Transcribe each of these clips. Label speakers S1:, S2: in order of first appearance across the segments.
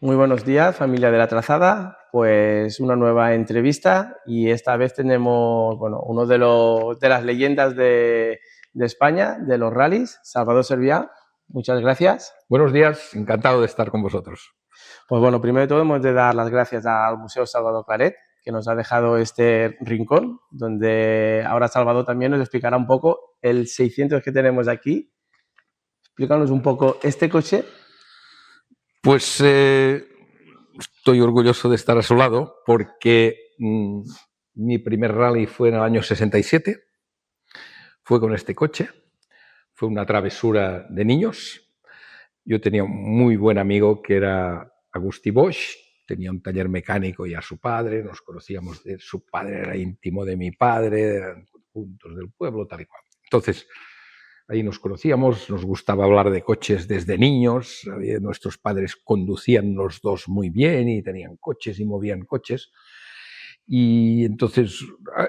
S1: Muy buenos días, familia de la Trazada. Pues una nueva entrevista y esta vez tenemos uno de las leyendas de España, de los rallies, Salvador Servià. Muchas gracias.
S2: Buenos días, encantado de estar con vosotros.
S1: Pues bueno, primero de todo hemos de dar las gracias al Museo Salvador Claret, que nos ha dejado este rincón, donde ahora Salvador también nos explicará un poco el 600 que tenemos aquí. Explícanos un poco este coche.
S2: Pues estoy orgulloso de estar a su lado porque mi primer rally fue en el año 67, fue con este coche, fue una travesura de niños. Yo tenía un muy buen amigo que era Agustí Bosch, tenía un taller mecánico y a su padre, nos conocíamos, su padre era íntimo de mi padre, eran juntos del pueblo, tal y cual. Entonces, ahí nos conocíamos, nos gustaba hablar de coches desde niños, nuestros padres conducían los dos muy bien y tenían coches y movían coches. Y entonces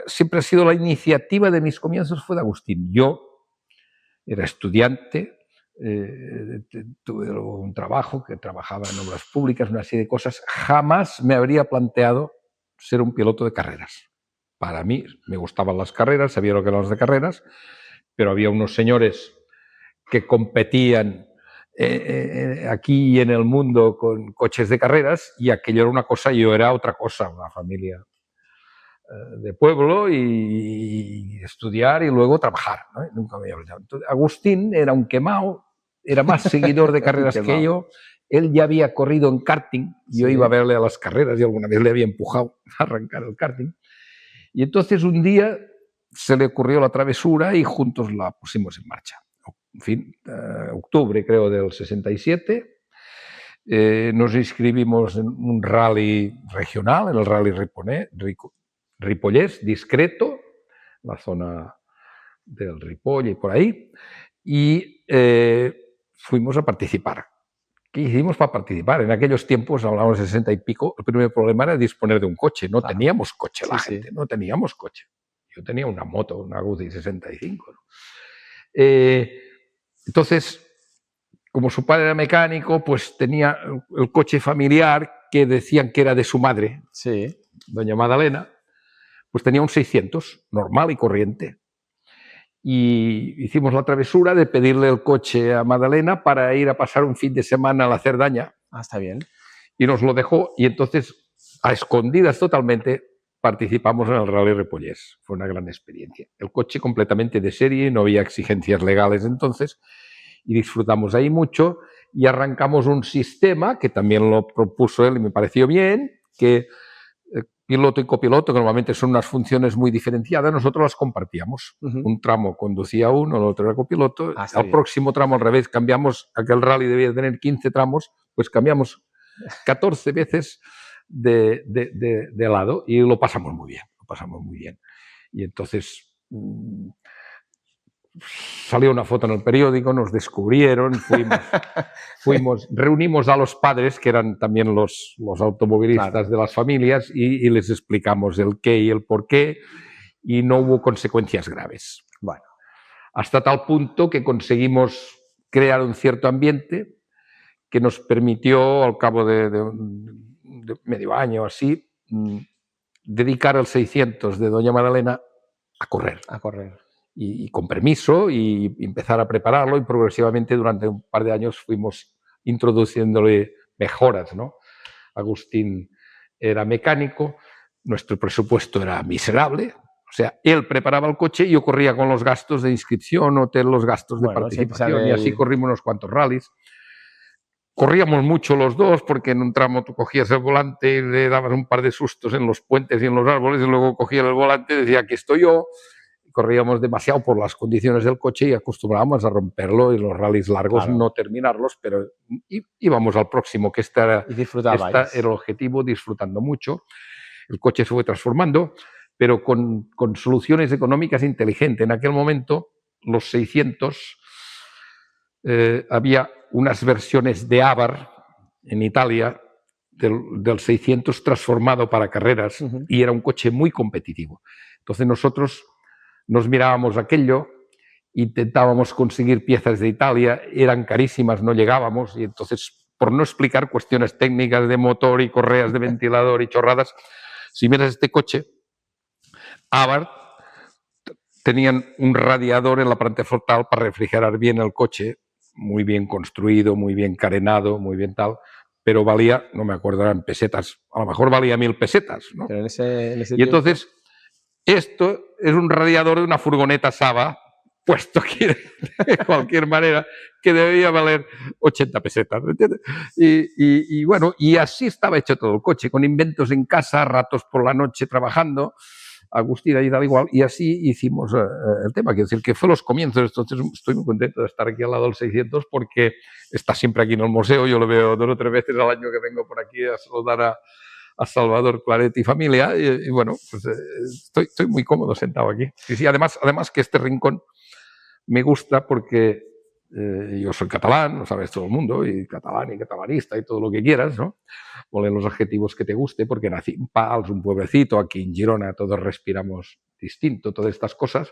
S2: siempre ha sido la iniciativa de mis comienzos fue de Agustín. Yo era estudiante, tuve un trabajo que trabajaba en obras públicas, una serie de cosas. Jamás me habría planteado ser un piloto de carreras. Para mí me gustaban las carreras, sabía lo que eran las de carreras, pero había unos señores que competían aquí y en el mundo con coches de carreras y aquello era una cosa y yo era otra cosa, una familia de pueblo y estudiar y luego trabajar, ¿no? Nunca me había planteado. Entonces, Agustín era un quemado, era más seguidor de carreras que yo. Él ya había corrido en karting, yo iba a verle a las carreras y alguna vez le había empujado a arrancar el karting. Y entonces un día se le ocurrió la travesura y juntos la pusimos en marcha. En fin, octubre creo del 67, nos inscribimos en un rally regional, en el rally Ripollès, discreto, la zona del Ripoll y por ahí, y fuimos a participar. ¿Qué hicimos para participar? En aquellos tiempos, hablamos de 60 y pico, el primer problema era disponer de un coche. No teníamos coche, la gente, no teníamos coche. Yo tenía una moto, una Guzzi 65. ¿No? Entonces, como su padre era mecánico, pues tenía el coche familiar que decían que era de su madre, doña Madalena, pues tenía un 600, normal y corriente. Y hicimos la travesura de pedirle el coche a Madalena para ir a pasar un fin de semana a la Cerdaña.
S1: Ah, está bien.
S2: Y nos lo dejó y entonces, a escondidas totalmente, participamos en el Rally Ripollès. Fue una gran experiencia. El coche completamente de serie, no había exigencias legales entonces, y disfrutamos ahí mucho y arrancamos un sistema que también lo propuso él y me pareció bien, que piloto y copiloto, que normalmente son unas funciones muy diferenciadas, nosotros las compartíamos. Un tramo conducía uno, el otro era copiloto. Al próximo tramo al revés, cambiamos, aquel rally debía tener 15 tramos, pues cambiamos 14 veces de lado y lo pasamos muy bien. Y entonces salió una foto en el periódico, nos descubrieron, reunimos a los padres, que eran también los automovilistas de las familias, y les explicamos el qué y el por qué, y no hubo consecuencias graves. Bueno, hasta tal punto que conseguimos crear un cierto ambiente que nos permitió, al cabo de medio año así, dedicar el 600 de doña Madalena a correr. Y con permiso y empezar a prepararlo y progresivamente durante un par de años fuimos introduciéndole mejoras, ¿no? Agustín era mecánico, nuestro presupuesto era miserable, o sea, él preparaba el coche y yo corría con los gastos de inscripción, hotel, los gastos de participación y así corrimos unos cuantos rallies. Corríamos mucho los dos porque en un tramo tú cogías el volante y le dabas un par de sustos en los puentes y en los árboles y luego cogía el volante y decía, aquí estoy yo. Corríamos demasiado por las condiciones del coche y acostumbrábamos a romperlo y los rallies largos no terminarlos, pero íbamos al próximo, que este era el objetivo, disfrutando mucho. El coche se fue transformando, pero con soluciones económicas inteligentes. En aquel momento, los 600, había unas versiones de Abarth en Italia del 600 transformado para carreras y era un coche muy competitivo. Entonces nosotros nos mirábamos aquello, intentábamos conseguir piezas de Italia, eran carísimas, no llegábamos y entonces por no explicar cuestiones técnicas de motor y correas de ventilador y chorradas, si miras este coche, Abarth tenían un radiador en la parte frontal para refrigerar bien el coche, muy bien construido, muy bien carenado, muy bien tal, pero valía, no me acuerdo, eran pesetas, a lo mejor valía 1000 pesetas, ¿no?
S1: Pero en ese
S2: Y
S1: tiempo...
S2: entonces, esto es un radiador de una furgoneta Saba, puesto aquí de cualquier manera, que debía valer 80 pesetas, ¿me entiendes? Y bueno, y así estaba hecho todo el coche, con inventos en casa, ratos por la noche trabajando, Agustina y tal igual, y así hicimos el tema. Quiero decir que fue los comienzos, entonces estoy muy contento de estar aquí al lado del 600 porque está siempre aquí en el museo, yo lo veo 2 o 3 veces al año que vengo por aquí a saludar a Salvador Claret y familia, y bueno, pues estoy muy cómodo sentado aquí. Y sí, además que este rincón me gusta porque yo soy catalán, lo sabes todo el mundo, y catalán y catalanista y todo lo que quieras, ¿no? Ponle los adjetivos que te guste, porque nací en Pals, un pueblecito, aquí en Girona todos respiramos distinto, todas estas cosas.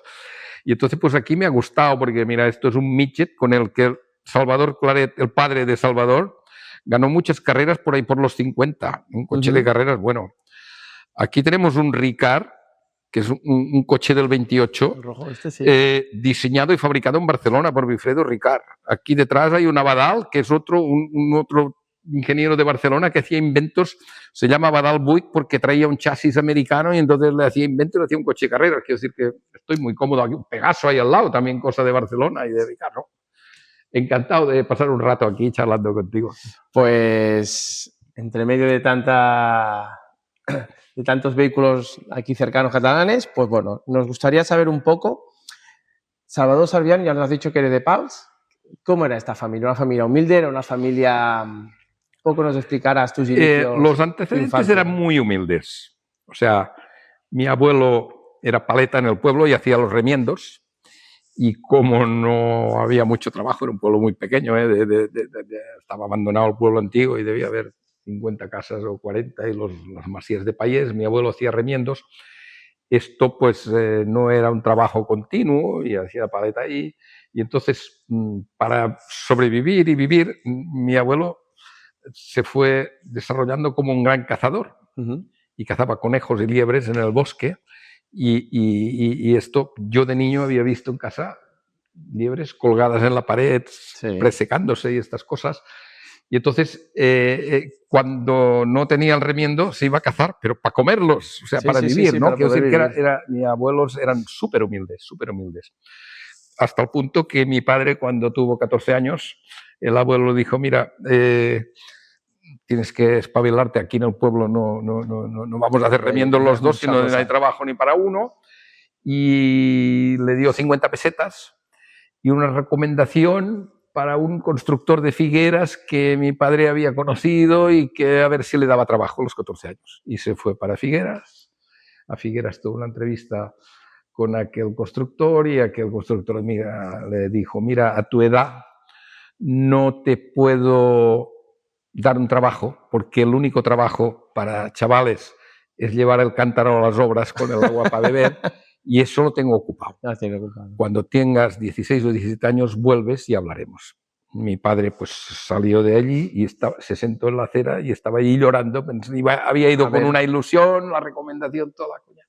S2: Y entonces pues aquí me ha gustado, porque mira, esto es un midget con el que Salvador Claret, el padre de Salvador, ganó muchas carreras por ahí por los 50, un coche de carreras bueno. Aquí tenemos un Ricard, que es un coche del 28,
S1: el rojo este, sí.
S2: diseñado y fabricado en Barcelona por Wilfredo Ricard. Aquí detrás hay un Abadal, que es otro ingeniero de Barcelona que hacía inventos, se llama Abadal Buick porque traía un chasis americano y entonces le hacía inventos, le hacía un coche de carreras. Quiero decir que estoy muy cómodo aquí. Un Pegaso ahí al lado, también cosa de Barcelona y de Ricard, ¿no? Encantado de pasar un rato aquí charlando contigo.
S1: Pues entre medio de tantos vehículos aquí cercanos catalanes, pues bueno, nos gustaría saber un poco, Salvador Sarbián, ya nos has dicho que eres de Pals, ¿cómo era esta familia? ¿Una familia humilde? ¿Era una familia...? Un poco nos explicarás tus inicios.
S2: Los antecedentes eran muy humildes. O sea, mi abuelo era paleta en el pueblo y hacía los remiendos, y como no había mucho trabajo, era un pueblo muy pequeño, estaba abandonado el pueblo antiguo y debía haber 50 casas o 40 y las masías de payés, mi abuelo hacía remiendos. Esto pues no era un trabajo continuo y hacía paleta ahí, y entonces para sobrevivir y vivir, mi abuelo se fue desarrollando como un gran cazador y cazaba conejos y liebres en el bosque. Y esto yo de niño había visto en casa liebres colgadas en la pared, presecándose y estas cosas. Y entonces, cuando no tenía el remiendo, se iba a cazar, pero para comerlos, o sea, para vivir, ¿no? Quiero decir que mis abuelos eran súper humildes, súper humildes. Hasta el punto que mi padre, cuando tuvo 14 años, el abuelo dijo, mira, tienes que espabilarte, aquí en el pueblo no vamos a hacer remiendos los dos, si no hay trabajo ni para uno. Y le dio 50 pesetas y una recomendación para un constructor de figueras que mi padre había conocido y que a ver si le daba trabajo a los 14 años. Y se fue para Figueras. A Figueras tuvo una entrevista con aquel constructor y aquel constructor le dijo, mira, a tu edad no te puedo dar un trabajo, porque el único trabajo para chavales es llevar el cántaro a las obras con el agua para beber, y eso lo tengo ocupado. Cuando tengas 16 o 17 años vuelves y hablaremos. Mi padre pues salió de allí y se sentó en la acera y estaba allí llorando, había ido con una ilusión, la recomendación, toda la coña.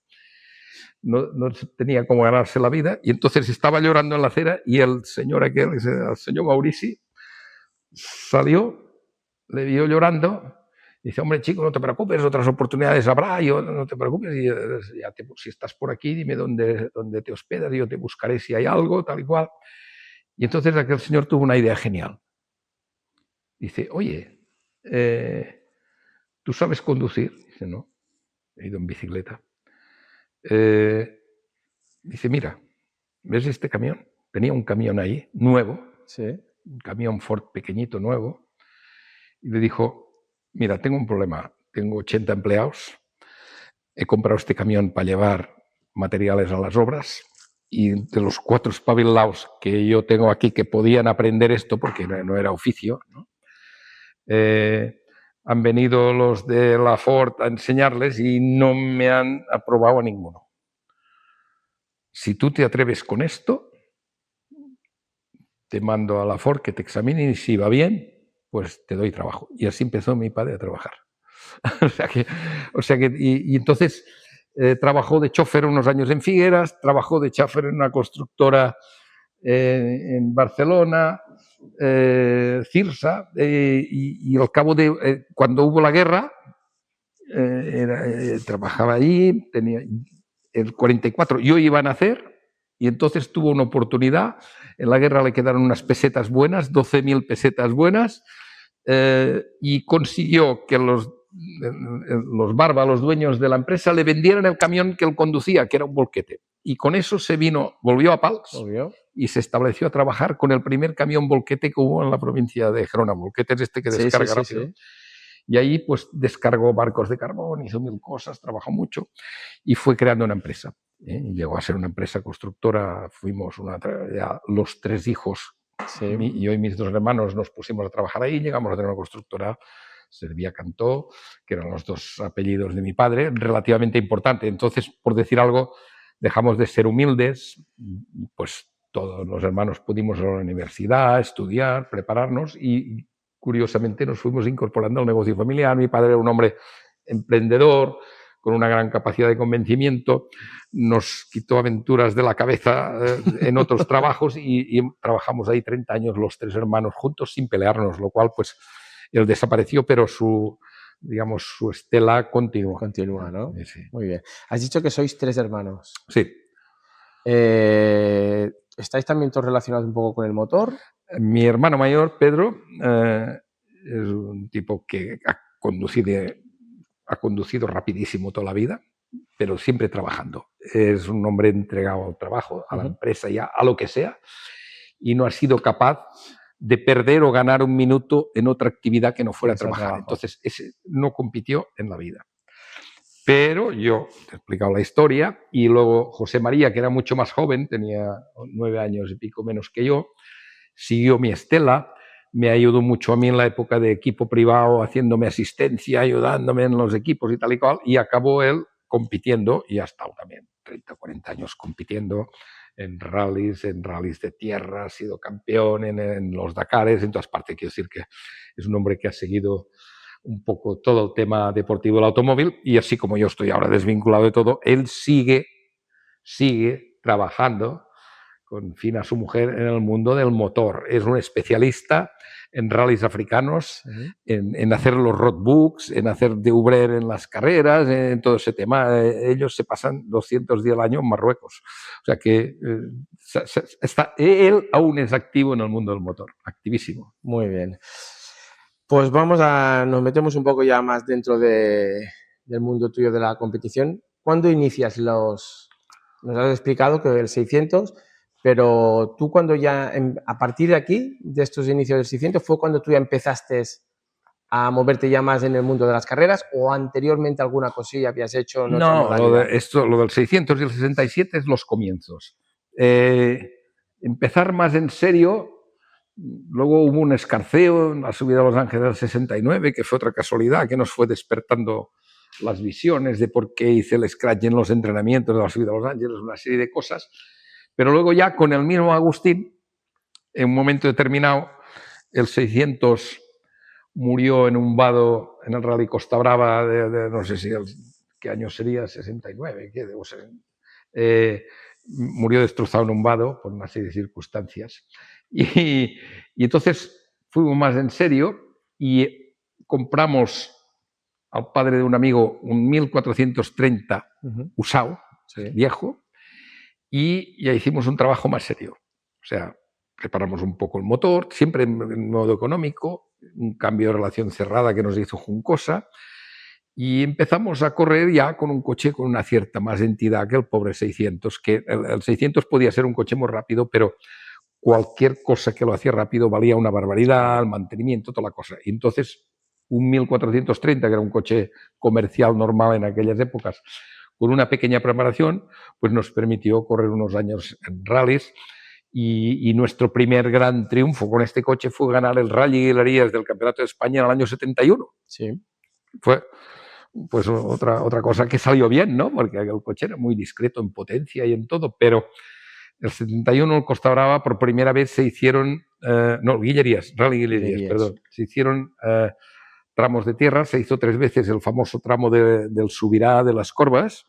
S2: No tenía cómo ganarse la vida, y entonces estaba llorando en la acera y el señor aquel, el señor Maurici, salió, le vio llorando, y dice, hombre, chico, no te preocupes, otras oportunidades habrá, no te preocupes, si estás por aquí, dime dónde te hospedas, yo te buscaré si hay algo, tal y cual. Y entonces aquel señor tuvo una idea genial. Dice, oye, ¿tú sabes conducir? Dice, no, he ido en bicicleta. Dice, mira, ¿ves este camión? Tenía un camión ahí, nuevo, un camión Ford pequeñito, nuevo, y le dijo, mira, tengo un problema, tengo 80 empleados, he comprado este camión para llevar materiales a las obras, y de los 4 espabilados que yo tengo aquí que podían aprender esto, porque no era oficio, ¿no? Han venido los de la Ford a enseñarles y no me han aprobado a ninguno. Si tú te atreves con esto, te mando a la Ford que te examinen y si va bien, pues te doy trabajo. Y así empezó mi padre a trabajar. Y entonces trabajó de chofer unos años en Figueras, trabajó de chofer en una constructora en Barcelona, Cirsa, y al cabo de cuando hubo la guerra, trabajaba allí, tenía el 44, yo iba a nacer, y entonces tuvo una oportunidad. En la guerra le quedaron unas pesetas buenas, 12.000 pesetas buenas, y consiguió que los Barba, los dueños de la empresa, le vendieran el camión que él conducía, que era un volquete. Y con eso se vino, volvió a Pals y se estableció a trabajar con el primer camión volquete que hubo en la provincia de Gerona. Volquete es este que descarga rápido. Sí. Y ahí pues descargó barcos de carbón, hizo 1000 cosas, trabajó mucho y fue creando una empresa. Y llegó a ser una empresa constructora. Fuimos ya los 3 hijos, yo y mis 2 hermanos nos pusimos a trabajar ahí, llegamos a tener una constructora, Servia Cantó, que eran los 2 apellidos de mi padre, relativamente importante. Entonces, por decir algo, dejamos de ser humildes, pues todos los hermanos pudimos ir a la universidad, estudiar, prepararnos y curiosamente nos fuimos incorporando al negocio familiar. Mi padre era un hombre emprendedor, con una gran capacidad de convencimiento, nos quitó aventuras de la cabeza en otros trabajos y trabajamos ahí 30 años los 3 hermanos juntos sin pelearnos, lo cual pues él desapareció, pero su estela continúa.
S1: Continúa, ¿no? Sí. Muy bien. Has dicho que sois 3 hermanos.
S2: Sí.
S1: ¿Estáis también todos relacionados un poco con el motor?
S2: Mi hermano mayor, Pedro, es un tipo que ha conducido rapidísimo toda la vida, pero siempre trabajando. Es un hombre entregado al trabajo, a la empresa, ya a lo que sea, y no ha sido capaz de perder o ganar un minuto en otra actividad que no fuera trabajar. Entonces, ese no compitió en la vida. Pero yo te he explicado la historia, y luego José María, que era mucho más joven, tenía 9 años y pico menos que yo, siguió mi estela, me ayudó mucho a mí en la época de equipo privado, haciéndome asistencia, ayudándome en los equipos y tal y cual, y acabó él compitiendo, y ha estado también 30, 40 años compitiendo en rallies de tierra, ha sido campeón en los Dakares, en todas partes. Quiero decir que es un hombre que ha seguido un poco todo el tema deportivo del automóvil, y así como yo estoy ahora desvinculado de todo, él sigue trabajando con Fina, su mujer, en el mundo del motor. Es un especialista en rallies africanos, en hacer los roadbooks, en hacer de Ubrer en las carreras, en todo ese tema. Ellos se pasan 200 días al año en Marruecos. O sea que él aún es activo en el mundo del motor, activísimo.
S1: Muy bien. Pues nos metemos un poco ya más dentro del mundo tuyo de la competición. ¿Cuándo inicias nos has explicado que el 600, pero tú cuando ya, a partir de aquí, de estos inicios del 600, ¿fue cuando tú ya empezaste a moverte ya más en el mundo de las carreras, o anteriormente alguna cosilla habías hecho?
S2: No, lo del 600 y el 67 es los comienzos. Empezar más en serio, luego hubo un escarceo en la subida a Los Ángeles del 69, que fue otra casualidad, que nos fue despertando las visiones de por qué hice el scratch en los entrenamientos de la subida a Los Ángeles, una serie de cosas. Pero luego ya con el mismo Agustín, en un momento determinado, el 600 murió en un vado en el Rally Costa Brava no sé si qué año sería, 69, ¿qué debo ser? Murió destrozado en un vado por una serie de circunstancias. Y entonces fuimos más en serio y compramos al padre de un amigo un 1430 usado, viejo, y ya hicimos un trabajo más serio. O sea, preparamos un poco el motor, siempre en modo económico, un cambio de relación cerrada que nos hizo Juncosa, y empezamos a correr ya con un coche con una cierta más entidad que el pobre 600, que el 600 podía ser un coche muy rápido, pero cualquier cosa que lo hacía rápido valía una barbaridad, el mantenimiento, toda la cosa. Y entonces un 1430, que era un coche comercial normal en aquellas épocas, con una pequeña preparación, pues nos permitió correr unos años en rallies, y nuestro primer gran triunfo con este coche fue ganar el Rally Guillerías del Campeonato de España en el año 71.
S1: Sí.
S2: Fue pues otra cosa que salió bien, ¿no? Porque el coche era muy discreto en potencia y en todo, pero el 71 en Costa Brava por primera vez se hicieron no, Guillerías, Rally Guillerías, perdón. Se hicieron tramos de tierra, se hizo 3 veces el famoso tramo del Subirá de las Corvas,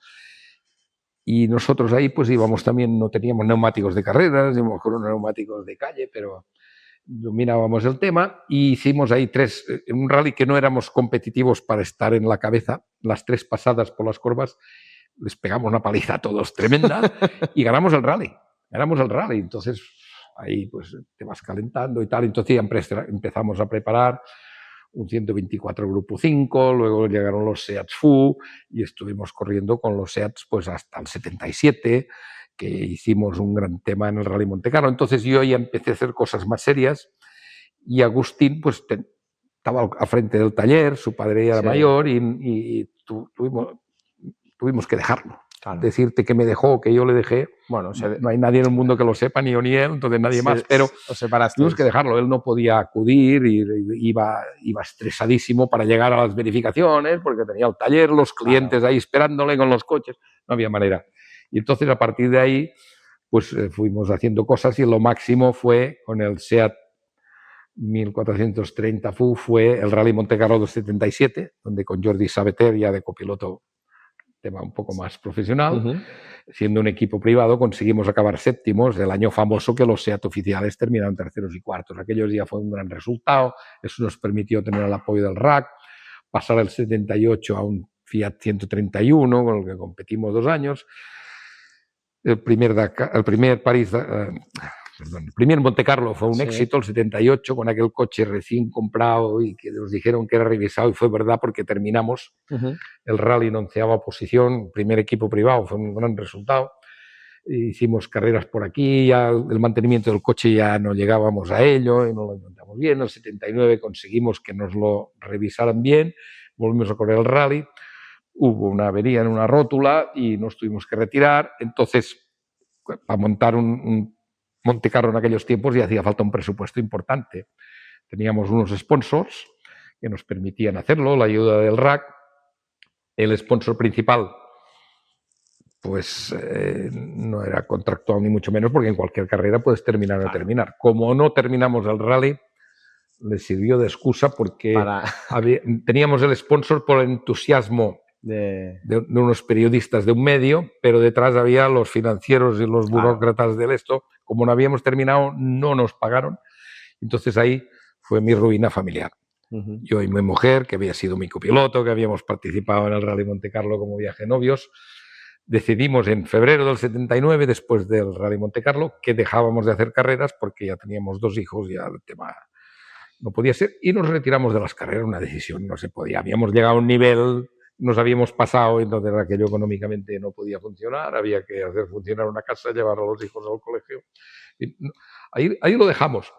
S2: y nosotros ahí pues íbamos también, no teníamos neumáticos de carreras, íbamos con unos neumáticos de calle, pero dominábamos el tema, y hicimos ahí un rally que no éramos competitivos para estar en la cabeza. Las 3 pasadas por las Corvas les pegamos una paliza a todos tremenda y ganamos el rally. Entonces ahí pues te vas calentando y tal. Entonces ya empezamos a preparar un 124 Grupo 5, luego llegaron los Seats FU y estuvimos corriendo con los Seats pues hasta el 77, que hicimos un gran tema en el Rally Montecarlo. Entonces yo ya empecé a hacer cosas más serias y Agustín pues estaba al frente del taller, su padre era mayor y tuvimos que dejarlo. Claro. Decirte que me dejó, que yo le dejé, bueno, no hay nadie en el mundo que lo sepa, ni yo ni él, entonces nadie más, pero tuvimos que dejarlo. Él no podía acudir y iba estresadísimo para llegar a las verificaciones porque tenía el taller, los clientes ahí esperándole con los coches, no había manera. Y entonces a partir de ahí pues fuimos haciendo cosas y lo máximo fue con el SEAT 1430 FU, fue el Rally Montecarlo del 77, donde con Jordi Sabater ya de copiloto, tema un poco más profesional, siendo un equipo privado, conseguimos acabar séptimos, el año famoso que los SEAT oficiales terminaron terceros y cuartos. Aquellos días fue un gran resultado, eso nos permitió tener el apoyo del RAC, pasar el 78 a un Fiat 131, con el que competimos 2 años. El primer Montecarlo fue un éxito, el 78, con aquel coche recién comprado y que nos dijeron que era revisado, y fue verdad porque terminamos el rally en 11ª posición, primer equipo privado, fue un gran resultado. Hicimos carreras por aquí, ya el mantenimiento del coche ya no llegábamos a ello y no lo encontramos bien. En el 79 conseguimos que nos lo revisaran bien, volvimos a correr el rally, hubo una avería en una rótula y nos tuvimos que retirar. Entonces, para montar un Montecarlo en aquellos tiempos ya hacía falta un presupuesto importante. Teníamos unos sponsors que nos permitían hacerlo, la ayuda del RAC. El sponsor principal pues no era contractual ni mucho menos, porque en cualquier carrera puedes terminar o no terminar. Como no terminamos el rally, les sirvió de excusa porque teníamos el sponsor por el entusiasmo de unos periodistas de un medio, pero detrás había los financieros y los burócratas del esto. Como no habíamos terminado, no nos pagaron. Entonces ahí fue mi ruina familiar. Yo y mi mujer, que había sido mi copiloto, que habíamos participado en el Rally Montecarlo como viaje novios, decidimos en febrero del 79, después del Rally Montecarlo, que dejábamos de hacer carreras porque ya teníamos 2 hijos, ya el tema no podía ser, y nos retiramos de las carreras. Una decisión, no se podía. Habíamos llegado a un nivel, nos habíamos pasado, entonces aquello económicamente no podía funcionar, había que hacer funcionar una casa, llevar a los hijos al colegio. Y ahí lo dejamos.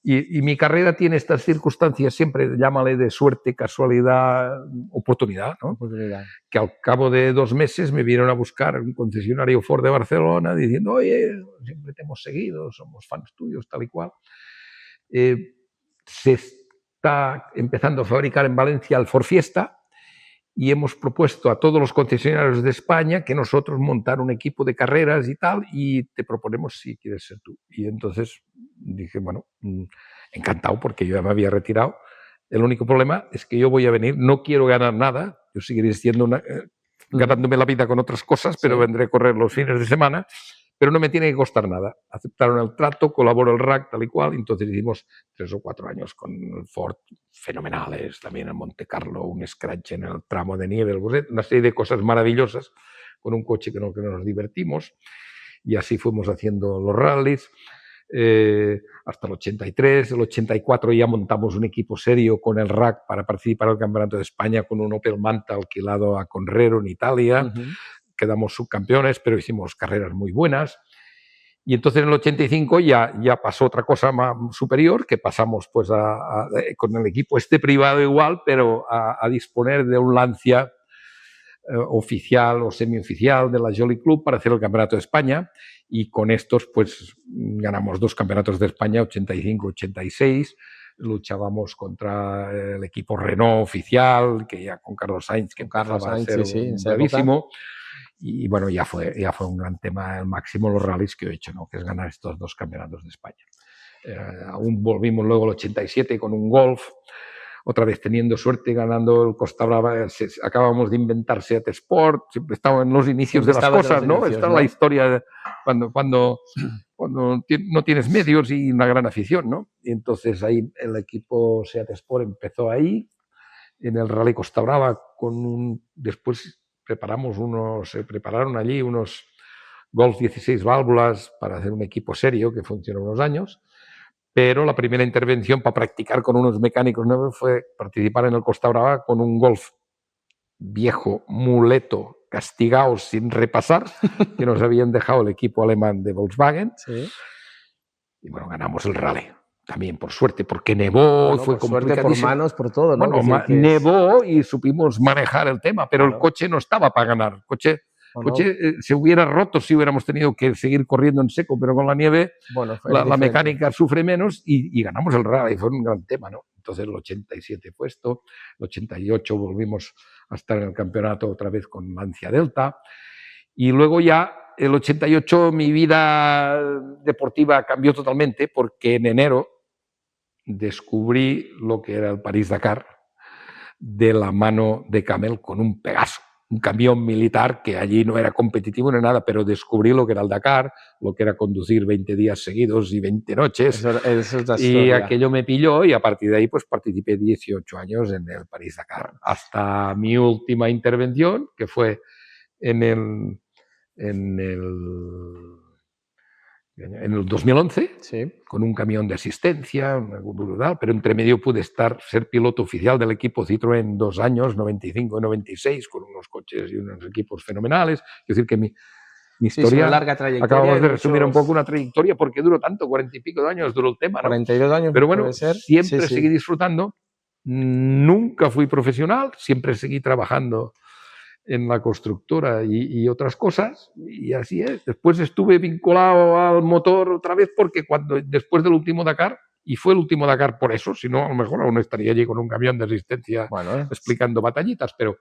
S2: Y mi carrera tiene estas circunstancias, siempre llámale de suerte, casualidad, oportunidad, ¿no? Que al cabo de 2 meses me vinieron a buscar un concesionario Ford de Barcelona diciendo: oye, siempre te hemos seguido, somos fans tuyos, tal y cual. Se está empezando a fabricar en Valencia el Ford Fiesta y hemos propuesto a todos los concesionarios de España que nosotros montar un equipo de carreras y tal, y te proponemos si quieres ser tú. Y entonces dije, bueno, encantado, porque yo ya me había retirado. El único problema es que yo voy a venir, no quiero ganar nada, yo seguiré siendo ganándome la vida con otras cosas, pero vendré a correr los fines de semana, pero no me tiene que costar nada. Aceptaron el trato, colaboró el RAC, tal y cual, entonces hicimos 3 o 4 años con el Ford fenomenales, también en Montecarlo, un scratch en el tramo de nieve, una serie de cosas maravillosas, con un coche que nos divertimos, y así fuimos haciendo los rallies hasta el 83. El 84 ya montamos un equipo serio con el RAC para participar al Campeonato de España con un Opel Manta alquilado a Conrero en Italia. Quedamos subcampeones, pero hicimos carreras muy buenas. Y entonces en el 85 ya pasó otra cosa más superior, que pasamos pues con el equipo privado igual, pero a disponer de un Lancia oficial o semioficial de la Jolly Club para hacer el Campeonato de España, y con estos pues ganamos 2 campeonatos de España, 85-86, luchábamos contra el equipo Renault oficial, que ya con Carlos Sainz, que empezaba a ser bravísimo. Y bueno, ya fue un gran tema, el máximo los rallies que he hecho, ¿no? Que es ganar estos 2 campeonatos de España. Aún volvimos luego el 87 con un Golf, otra vez teniendo suerte, ganando el Costa Brava. Acabamos de inventar Seat Sport, siempre estaba en los inicios de las cosas, ¿no? Esta es la historia cuando no tienes medios y una gran afición, ¿no? Y entonces ahí el equipo Seat Sport empezó ahí, en el Rally Costa Brava, después se prepararon allí unos Golf 16 válvulas para hacer un equipo serio que funcionó unos años, pero la primera intervención para practicar con unos mecánicos nuevos fue participar en el Costa Brava con un Golf viejo, muleto, castigados sin repasar, que nos habían dejado el equipo alemán de Volkswagen.
S1: Sí.
S2: Y bueno, ganamos el rally. También por suerte, porque nevó,
S1: bueno,
S2: fue complicadísimo.
S1: Por manos, por todo, ¿no?
S2: Bueno, nevó y supimos manejar el tema, pero el coche no estaba para ganar. El coche se hubiera roto si hubiéramos tenido que seguir corriendo en seco, pero con la nieve la mecánica sufre menos y ganamos el rally. Fue un gran tema, ¿no? Entonces el 87 puesto, el 88 volvimos a estar en el campeonato otra vez con Lancia Delta y luego ya el 88 mi vida deportiva cambió totalmente porque en enero descubrí lo que era el París-Dakar de la mano de Camel con un Pegaso, un camión militar que allí no era competitivo ni nada, pero descubrí lo que era el Dakar, lo que era conducir 20 días seguidos y 20 noches.
S1: Eso
S2: y aquello me pilló y a partir de ahí pues participé 18 años en el París-Dakar, hasta mi última intervención, que fue en el 2011,
S1: sí,
S2: con un camión de asistencia, pero entre medio pude ser piloto oficial del equipo Citroën 2 años, 95 y 96, con unos coches y unos equipos fenomenales. Es decir, que mi historia,
S1: sí, larga trayectoria,
S2: acabamos de resumir un poco una trayectoria, porque duró tanto, 40 y pico de años duró el tema, ¿no?
S1: 42 años,
S2: pero bueno,
S1: puede ser.
S2: Siempre seguí disfrutando, nunca fui profesional, siempre seguí trabajando en la constructora y otras cosas, y así es. Después estuve vinculado al motor otra vez porque después del último Dakar, y fue el último Dakar por eso, si no a lo mejor aún estaría allí con un camión de asistencia explicando batallitas, pero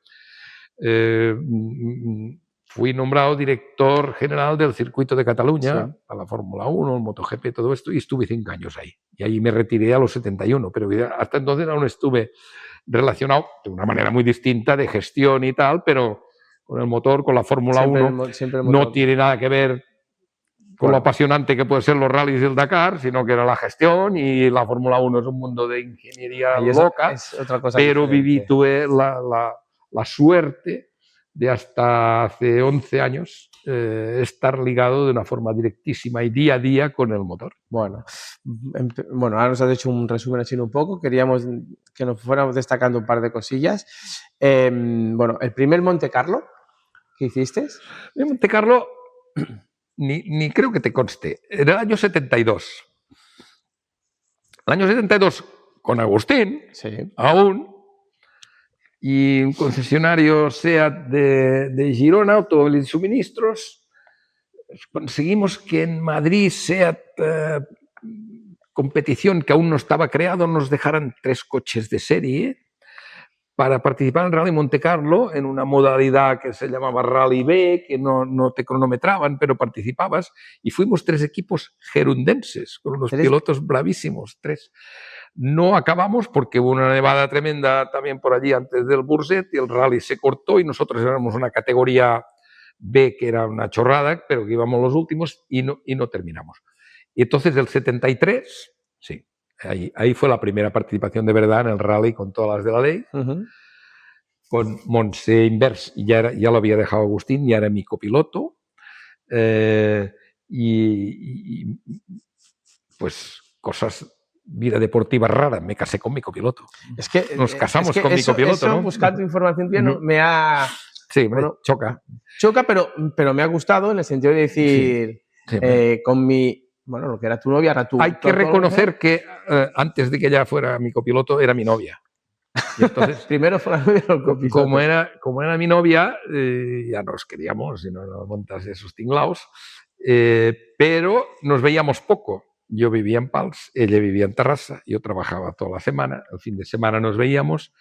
S2: fui nombrado director general del circuito de Cataluña, a la Fórmula 1, el MotoGP, todo esto, y estuve 5 años ahí. Y ahí me retiré a los 71, pero hasta entonces aún estuve relacionado de una manera muy distinta de gestión y tal, pero con el motor, con la Fórmula 1, no tiene nada que ver con lo apasionante que puede ser los rallies del Dakar, sino que era la gestión, y la Fórmula 1 es un mundo de ingeniería loca,
S1: es otra cosa
S2: pero
S1: diferente.
S2: tuve la suerte de hasta hace 11 años estar ligado de una forma directísima y día a día con el motor.
S1: Bueno, ahora nos has hecho un resumen así un poco. Queríamos que nos fuéramos destacando un par de cosillas. Bueno, el primer Monte Carlo que hiciste.
S2: El Monte Carlo, ni creo que te conste, era el año 72. El año 72, con Agustín, aún, y un concesionario SEAT de Girona, Automóviles y Suministros, conseguimos que en Madrid SEAT competición, que aún no estaba creado, nos dejaran 3 coches de serie para participar en el Rally Monte Carlo en una modalidad que se llamaba Rally B, que no te cronometraban, pero participabas, y fuimos 3 equipos gerundenses, con unos pilotos bravísimos, 3. No acabamos porque hubo una nevada tremenda también por allí antes del Burset y el rally se cortó y nosotros éramos una categoría B, que era una chorrada, pero que íbamos los últimos y no terminamos. Y entonces del 73, sí, ahí fue la primera participación de verdad en el rally con todas las de la ley. Con Montse Invers, ya lo había dejado Agustín, ya era mi copiloto. Y pues cosas, vida deportiva rara, me casé con mi copiloto.
S1: Es que
S2: nos casamos con mi copiloto,
S1: eso,
S2: ¿no?
S1: Buscando información, tío, me ha...
S2: Sí, choca.
S1: Choca, pero me ha gustado en el sentido de decir, con mi... Bueno, lo que era tu novia, era tu...
S2: Hay que reconocer que antes de que ella fuera mi copiloto, era mi novia. Y entonces,
S1: primero fue la novia o el copiloto.
S2: Como era mi novia, ya nos queríamos, y no montas esos tinglaos, pero nos veíamos poco. Yo vivía en Pals, ella vivía en Terrassa, yo trabajaba toda la semana, el fin de semana nos veíamos,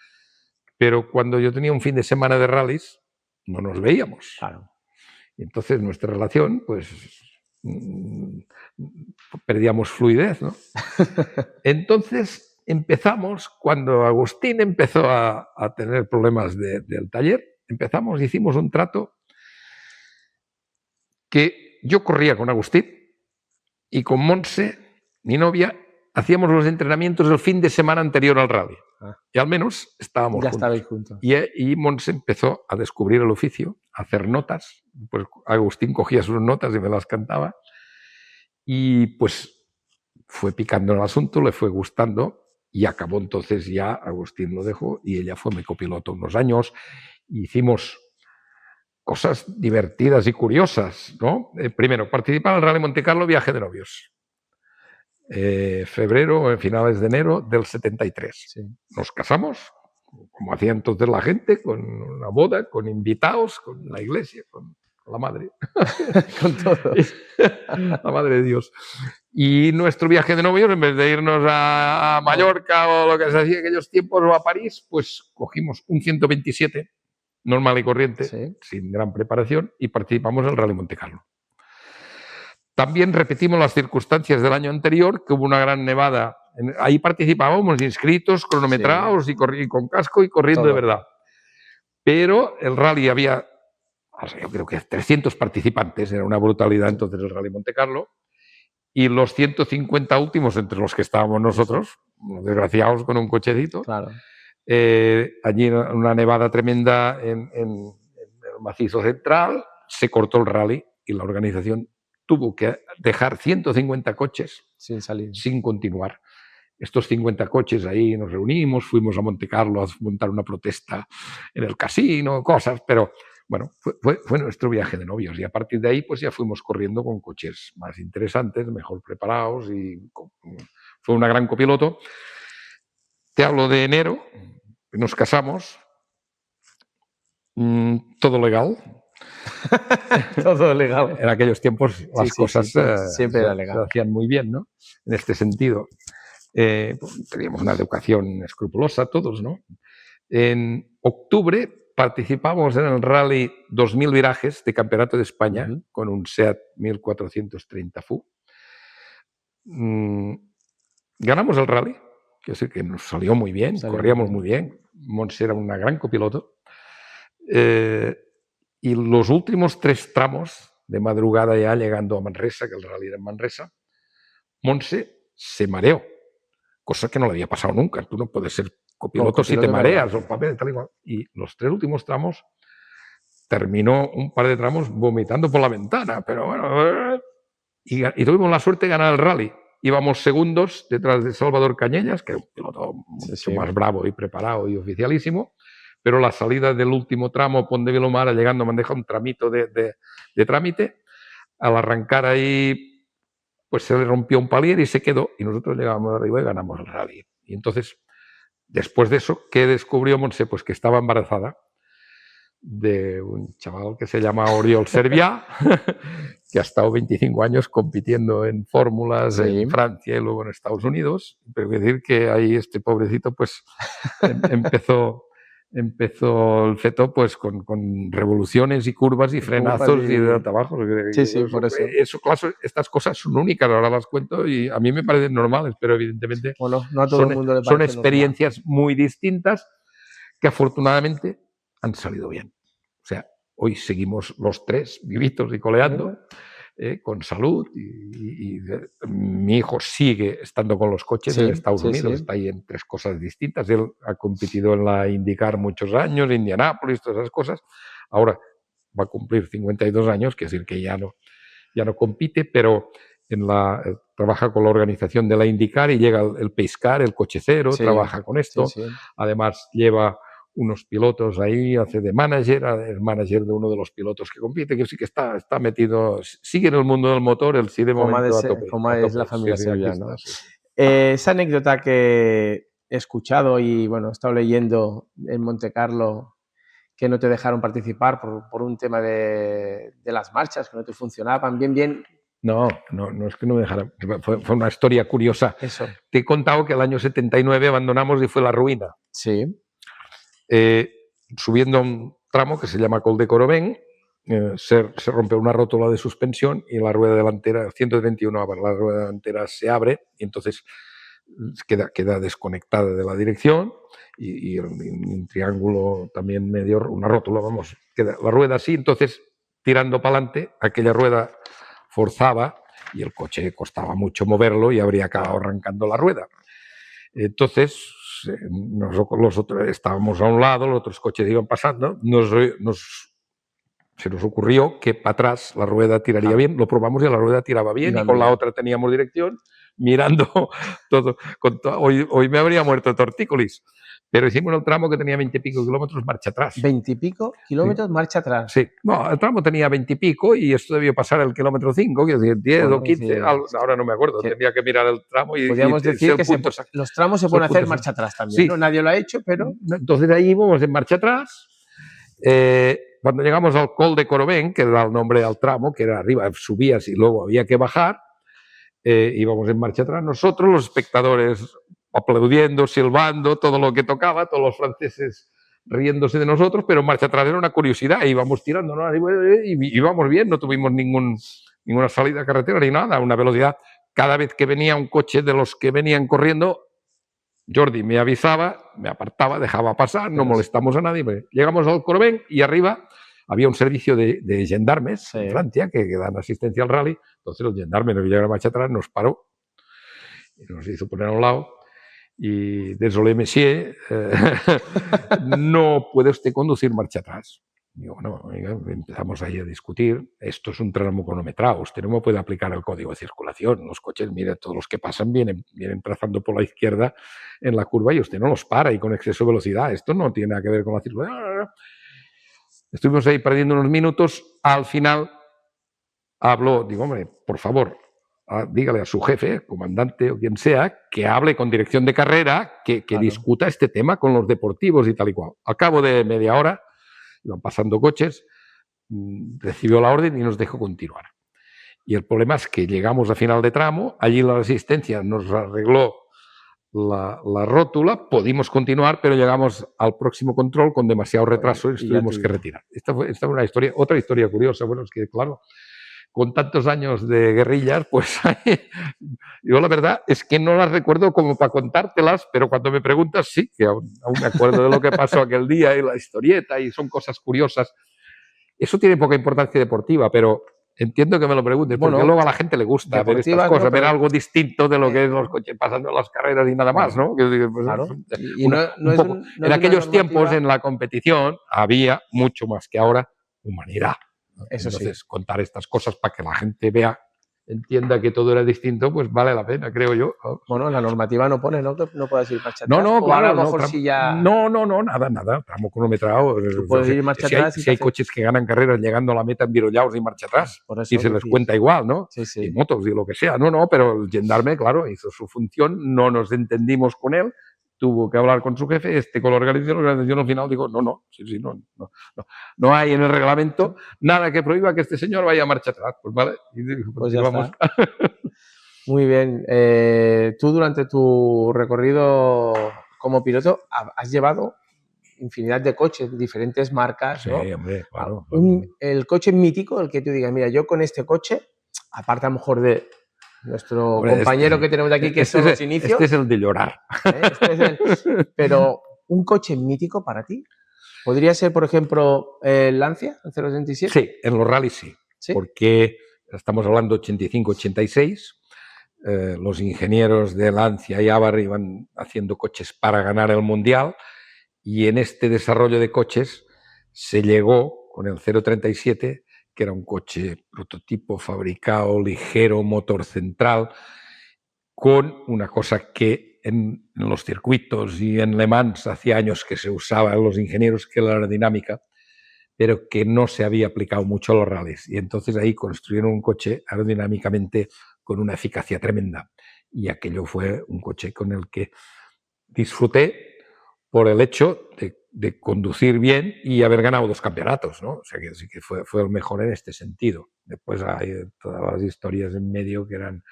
S2: pero cuando yo tenía un fin de semana de rallies, no nos veíamos.
S1: Claro.
S2: Y entonces nuestra relación, pues, perdíamos fluidez, ¿no? Entonces empezamos, cuando Agustín empezó a tener problemas del taller, hicimos un trato que yo corría con Agustín y con Montse, mi novia, hacíamos los entrenamientos el fin de semana anterior al rally. Y al menos estábamos
S1: ya
S2: juntos.
S1: estabais juntos.
S2: Y Montse empezó a descubrir el oficio, a hacer notas. Pues Agustín cogía sus notas y me las cantaba. Y pues fue picando el asunto, le fue gustando y acabó entonces ya, Agustín lo dejó y ella fue mi copiloto unos años. Hicimos cosas divertidas y curiosas, ¿no? Primero, participar en el Rally Monte Carlo, viaje de novios. Febrero, finales de enero del 73.
S1: Sí.
S2: Nos casamos, como hacía entonces la gente, con una boda, con invitados, con la iglesia, con la madre.
S1: Con todo.
S2: La madre de Dios. Y nuestro viaje de novios, en vez de irnos a Mallorca o lo que se hacía en aquellos tiempos o a París, pues cogimos un 127 normal y corriente,
S1: sí,
S2: sin gran preparación, y participamos en el Rally Monte Carlo. También repetimos las circunstancias del año anterior, que hubo una gran nevada. Ahí participábamos inscritos, cronometrados, sí, y con casco y corriendo todo de verdad. Pero el rally había, yo creo que 300 participantes, era una brutalidad entonces el Rally Monte Carlo, y los 150 últimos, entre los que estábamos nosotros, desgraciados con un cochecito,
S1: claro.
S2: Allí una nevada tremenda en el macizo central, se cortó el rally y la organización tuvo que dejar 150 coches
S1: sin salir,
S2: sin continuar. Estos 50 coches ahí nos reunimos, fuimos a Monte Carlo a montar una protesta en el casino, cosas, pero bueno, fue nuestro viaje de novios y a partir de ahí pues ya fuimos corriendo con coches más interesantes, mejor preparados y fue una gran copiloto. Te hablo de enero, nos casamos, todo legal.
S1: Todo legal.
S2: En aquellos tiempos las cosas
S1: siempre era legal.
S2: se hacían muy bien, ¿no? En este sentido. Teníamos una educación escrupulosa todos, ¿no? En octubre participamos en el Rally 2000 Virajes de Campeonato de España con un SEAT 1430 FU. Ganamos el rally, quiero decir que nos salió muy bien, corríamos muy bien. Montse era una gran copiloto. Y los últimos 3 tramos de madrugada ya llegando a Manresa, que el rally era en Manresa, Montse se mareó, cosa que no le había pasado nunca. Tú no puedes ser copiloto si te mareas o papel tal y cual. Y los 3 últimos tramos terminó un par de tramos vomitando por la ventana, pero bueno, y tuvimos la suerte de ganar el rally. Íbamos segundos detrás de Salvador Cañellas, que era un piloto mucho más bravo y preparado y oficialísimo, pero la salida del último tramo, Pont de Vilomara, llegando me han dejado un tramito de trámite. Al arrancar ahí, pues se le rompió un palier y se quedó, y nosotros llegamos arriba y ganamos el rally. Y entonces, después de eso, ¿qué descubrió Montse? Pues que estaba embarazada de un chaval que se llama Oriol Servià, que ha estado 25 años compitiendo en fórmulas en Francia y luego en Estados Unidos. Pero quiero decir que ahí este pobrecito pues empezó el feto pues con revoluciones y curvas y frenazos y de alta abajo.
S1: Por eso.
S2: Claro, estas cosas son únicas, ahora las cuento y a mí me parecen normales, pero evidentemente
S1: no a todo el mundo le parece
S2: son experiencias muy distintas que afortunadamente han salido bien. O sea, hoy seguimos los 3 vivitos y coleando, con salud, y mi hijo sigue estando con los coches en Estados Unidos, está ahí en 3 cosas distintas. Él ha competido en la IndyCar muchos años, Indianápolis, todas esas cosas. Ahora va a cumplir 52 años, quiere decir que ya no compite, pero trabaja con la organización de la IndyCar y llega el Pace Car, el coche cero, trabaja con esto. Además lleva unos pilotos ahí, hace de manager, es manager de uno de los pilotos que compite, que sí que está metido, sigue en el mundo del motor, él sí de momento a tope.
S1: Como es la familia sevillana, ¿no? Esa anécdota que he escuchado y bueno, he estado leyendo en Monte Carlo, que no te dejaron participar por un tema de las marchas, que no te funcionaban bien.
S2: No es que no me dejaran, fue una historia curiosa.
S1: Eso.
S2: Te he contado que el año 79 abandonamos y fue la ruina.
S1: Sí.
S2: Subiendo a un tramo que se llama Col de Corovén, se rompe una rótula de suspensión y la rueda delantera, 131, la rueda delantera se abre y entonces queda desconectada de la dirección y un triángulo también medio, una rótula, vamos, queda la rueda así, entonces tirando para adelante, aquella rueda forzaba y el coche costaba mucho moverlo y habría acabado arrancando la rueda. Entonces, los otros estábamos a un lado, los otros coches iban pasando, se nos ocurrió que para atrás la rueda tiraría bien, lo probamos y la rueda tiraba bien y con la otra teníamos dirección, mirando todo. Hoy me habría muerto de tortícolis, pero hicimos el tramo que tenía 20 y pico kilómetros marcha atrás.
S1: 20 y pico kilómetros marcha atrás.
S2: Sí, no, el tramo tenía 20 y pico y esto debió pasar el kilómetro 5, que es decir, 10 o 15, ahora no me acuerdo, tendría que mirar el tramo y
S1: podríamos decir que los tramos se pueden hacer marcha atrás también,
S2: sí.
S1: ¿no? Nadie lo ha hecho, pero...
S2: Entonces ahí íbamos en marcha atrás. Cuando llegamos al Col de Corovén, que era el nombre del tramo, que era arriba, subías y luego había que bajar, íbamos en marcha atrás. Nosotros, los espectadores, aplaudiendo, silbando, todo lo que tocaba, todos los franceses riéndose de nosotros, pero en marcha atrás era una curiosidad, íbamos tirando, ¿no? Y íbamos bien, no tuvimos ninguna salida a carretera ni nada, una velocidad. Cada vez que venía un coche de los que venían corriendo, Jordi me avisaba, me apartaba, dejaba pasar, no molestamos a nadie. Llegamos al Corovén y arriba había un servicio de gendarmes en Francia que dan asistencia al rally. Entonces el gendarme nos llegó a marcha atrás, nos paró y nos hizo poner a un lado. Y désolé, monsieur, no puede usted conducir marcha atrás. Y bueno, empezamos ahí a discutir. Esto es un tramo cronometrado. Usted no me puede aplicar el código de circulación. Los coches, mire, todos los que pasan vienen trazando por la izquierda en la curva y usted no los para y con exceso de velocidad. Esto no tiene nada que ver con la circulación. Estuvimos ahí perdiendo unos minutos. Al final habló, digo, hombre, por favor, dígale a su jefe, comandante o quien sea, que hable con dirección de carrera, que discuta este tema con los deportivos y tal y cual. Al cabo de media hora, iban pasando coches, recibió la orden y nos dejó continuar. Y el problema es que llegamos a final de tramo, allí la asistencia nos arregló la rótula, pudimos continuar, pero llegamos al próximo control con demasiado retraso y tuvimos que retirar. Esta es una historia, otra historia curiosa. Bueno, es que claro, con tantos años de guerrillas, pues yo la verdad es que no las recuerdo como para contártelas, pero cuando me preguntas sí, que aún me acuerdo de lo que pasó aquel día y la historieta y son cosas curiosas. Eso tiene poca importancia deportiva, pero entiendo que me lo preguntes, porque luego a la gente le gusta ver estas cosas, ver algo distinto de lo que es los coches pasando las carreras y nada más, ¿no?
S1: Claro.
S2: En aquellos tiempos en la competición había mucho más que ahora humanidad.
S1: Eso
S2: entonces, contar estas cosas para que la gente vea, entienda que todo era distinto, pues vale la pena, creo yo.
S1: Bueno, la normativa no pone, ¿no? Que no puedes ir marcha
S2: atrás. No, claro,
S1: a lo mejor si ya...
S2: No, nada, tramo cronometrado.
S1: Puedes ir marcha atrás.
S2: Si hay coches que ganan carreras llegando a la meta envirollados y marcha atrás, por eso, y se les cuenta igual, ¿no?
S1: Sí.
S2: Y motos y lo que sea. No, pero el gendarme, claro, hizo su función, no nos entendimos con él, tuvo que hablar con su jefe, con la organización al final digo, no hay en el reglamento nada que prohíba que este señor vaya a marcha atrás. Pues vale,
S1: pues ya vamos. Muy bien. Tú durante tu recorrido como piloto has llevado infinidad de coches, diferentes marcas, ¿no?
S2: Sí, hombre, claro.
S1: El coche mítico, el que tú digas, mira, yo con este coche, aparte a lo mejor de nuestro compañero que tenemos aquí, que son los inicios.
S2: Este es el de llorar.
S1: Pero un coche mítico para ti, ¿podría ser, por ejemplo, el Lancia, el 067?
S2: Sí, en los rallies sí. Porque estamos hablando 85-86, los ingenieros de Lancia y Abarth iban haciendo coches para ganar el Mundial y en este desarrollo de coches se llegó con el 037, que era un coche prototipo fabricado, ligero, motor central, con una cosa que en los circuitos y en Le Mans hacía años que se usaba en los ingenieros, que era la aerodinámica, pero que no se había aplicado mucho a los rallies. Y entonces ahí construyeron un coche aerodinámicamente con una eficacia tremenda. Y aquello fue un coche con el que disfruté por el hecho de conducir bien y haber ganado 2 campeonatos, ¿no? O sea que sí que fue el mejor en este sentido. Después hay todas las historias en medio que eran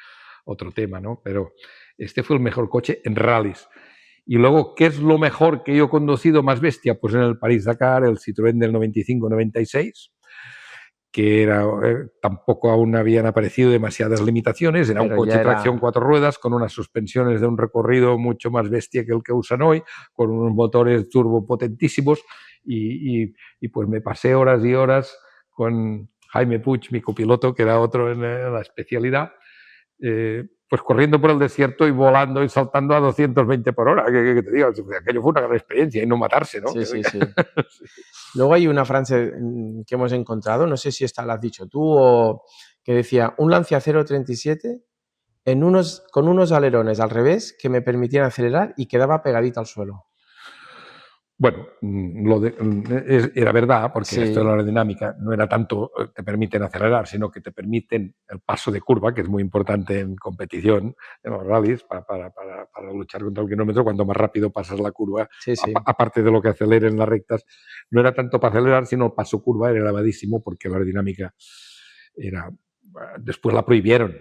S2: otro tema, ¿no? Pero este fue el mejor coche en rallies. Y luego, ¿qué es lo mejor que yo he conducido más bestia? Pues en el París-Dakar, el Citroën del 95-96, que tampoco aún habían aparecido demasiadas limitaciones. Era un coche de tracción 4 ruedas con unas suspensiones de un recorrido mucho más bestia que el que usan hoy, con unos motores turbo potentísimos y pues me pasé horas y horas con Jaime Puig, mi copiloto, que era otro en la especialidad, pues corriendo por el desierto y volando y saltando a 220 por hora. Que te digo, aquello fue una gran experiencia y no matarse, ¿no?
S1: Sí. Luego hay una frase que hemos encontrado, no sé si esta la has dicho tú, o que decía, un Lancia 037 con unos alerones al revés que me permitían acelerar y quedaba pegadito al suelo.
S2: Bueno, era verdad, porque
S1: Sí.
S2: esto de la aerodinámica no era tanto te permiten acelerar, sino que te permiten el paso de curva, que es muy importante en competición, en los rallies, para luchar contra el kilómetro. Cuanto más rápido pasas la curva,
S1: Sí, sí.
S2: aparte de lo que acelere en las rectas, no era tanto para acelerar, sino el paso curva era elevadísimo, porque la aerodinámica era... Después la prohibieron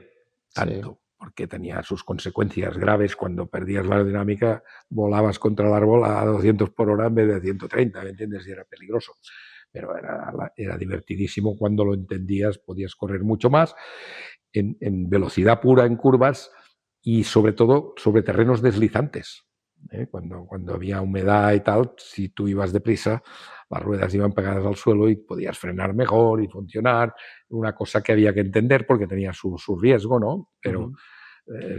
S2: tanto.
S1: Sí.
S2: Porque tenía sus consecuencias graves. Cuando perdías la aerodinámica, volabas contra el árbol a 200 por hora en vez de 130, ¿me entiendes? Y era peligroso. Pero era divertidísimo cuando lo entendías, podías correr mucho más en velocidad pura en curvas y sobre todo sobre terrenos deslizantes. Cuando había humedad y tal, si tú ibas deprisa, las ruedas iban pegadas al suelo y podías frenar mejor y funcionar. Una cosa que había que entender porque tenía su riesgo, ¿no? Pero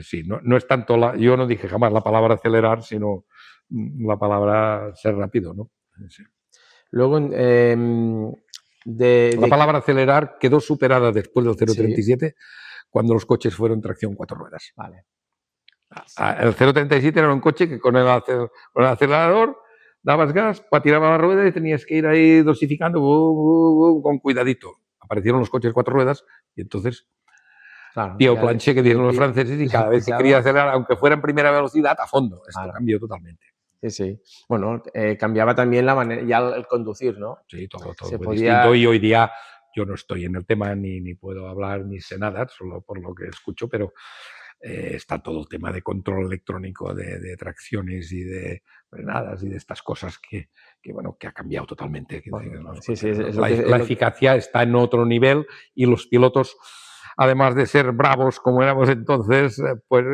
S2: sí, no es tanto yo no dije jamás la palabra acelerar, sino la palabra ser rápido, ¿no? Sí.
S1: Luego,
S2: la palabra acelerar quedó superada después del 037
S1: sí.
S2: Cuando los coches fueron tracción 4 ruedas.
S1: Vale.
S2: El 037 era un coche que con el acelerador dabas gas, patinaba la rueda y tenías que ir ahí dosificando con cuidadito. Aparecieron los coches 4 ruedas y entonces Pío planché, que dieron los franceses, y cada vez que quería acelerar, aunque fuera en primera velocidad, a fondo. Esto cambió totalmente.
S1: Sí. Bueno, cambiaba también la manera, ya el conducir, ¿no?
S2: Sí, todo fue distinto. Y hoy día yo no estoy en el tema, ni puedo hablar, ni sé nada, solo por lo que escucho, pero está todo el tema de control electrónico de tracciones y de frenadas y de estas cosas que ha cambiado totalmente. La eficacia está en otro nivel y los pilotos, además de ser bravos como éramos entonces, pues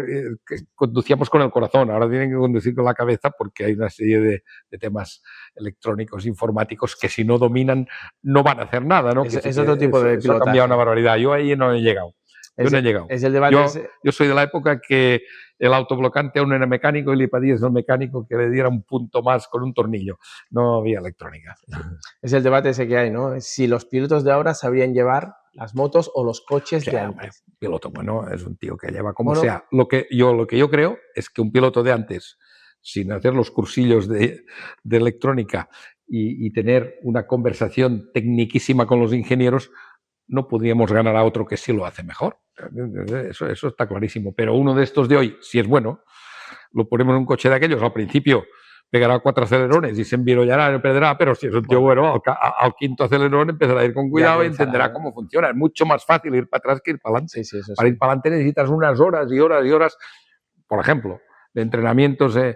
S2: conducíamos con el corazón. Ahora tienen que conducir con la cabeza porque hay una serie de temas electrónicos, informáticos, que si no dominan no van a hacer nada, ¿no?
S1: Es otro tipo de pilotaje.
S2: Eso ha cambiado una barbaridad. Yo ahí no he llegado. Yo no he llegado.
S1: Es el debate
S2: yo soy de la época que el autoblocante aún era mecánico y le pedías al mecánico que le diera un punto más con un tornillo. No había electrónica.
S1: Es el debate ese que hay, ¿no? Si los pilotos de ahora sabrían llevar las motos o los coches de antes.
S2: Un piloto bueno es un tío que lleva como sea. Lo que yo creo es que un piloto de antes, sin hacer los cursillos de electrónica y tener una conversación tecniquísima con los ingenieros, no podríamos ganar a otro que sí lo hace mejor. Eso está clarísimo. Pero uno de estos de hoy, si es bueno, lo ponemos en un coche de aquellos. Al principio pegará 4 acelerones y se envirollará y perderá, pero si es un tío bueno, al quinto acelerón empezará a ir con cuidado y entenderá cómo funciona. Es mucho más fácil ir para atrás que ir para adelante. Para ir para adelante necesitas unas horas y horas y horas, por ejemplo, de entrenamientos ya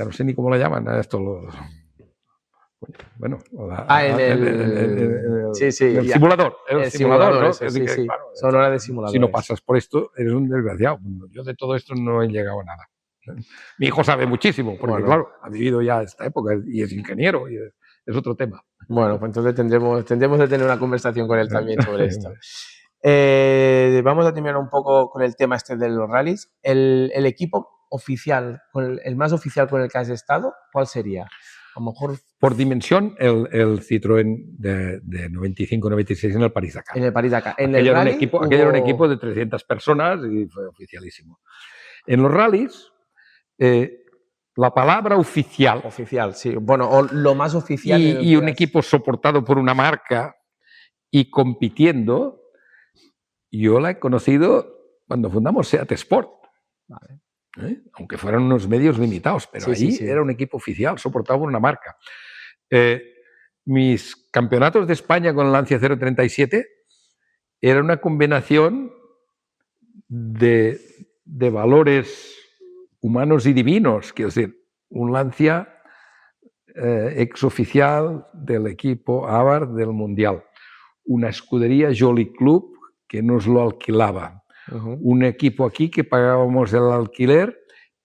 S2: no sé ni cómo lo llaman a esto los... Bueno,
S1: en el
S2: simulador. El simulador, ¿no?
S1: Claro, son horas de simulador.
S2: Si no pasas por esto, eres un desgraciado. Yo de todo esto no he llegado a nada. Mi hijo sabe muchísimo, porque claro, ha vivido ya esta época y es ingeniero y es otro tema.
S1: Bueno, pues entonces tendremos de tener una conversación con él también sobre esto. Vamos a terminar un poco con el tema este de los rallies. El equipo oficial, el más oficial con el que has estado, ¿cuál sería? A lo mejor...
S2: Por dimensión, el Citroën de 95-96 en el París-Dakar.
S1: En el París-Dakar.
S2: Aquello era un equipo de 300 personas y fue oficialísimo. En los rallies, la palabra oficial...
S1: Oficial, sí. Bueno, o lo más oficial...
S2: Y un equipo soportado por una marca y compitiendo, yo la he conocido cuando fundamos SEAT Sport.
S1: Vale.
S2: Aunque fueran unos medios limitados, pero allí era un equipo oficial, soportado por una marca. Mis campeonatos de España con el Lancia 037 era una combinación de valores humanos y divinos. Quiero decir, un Lancia exoficial del equipo Abarth del Mundial. Una escudería Jolly Club que nos lo alquilaba. Un equipo aquí que pagábamos el alquiler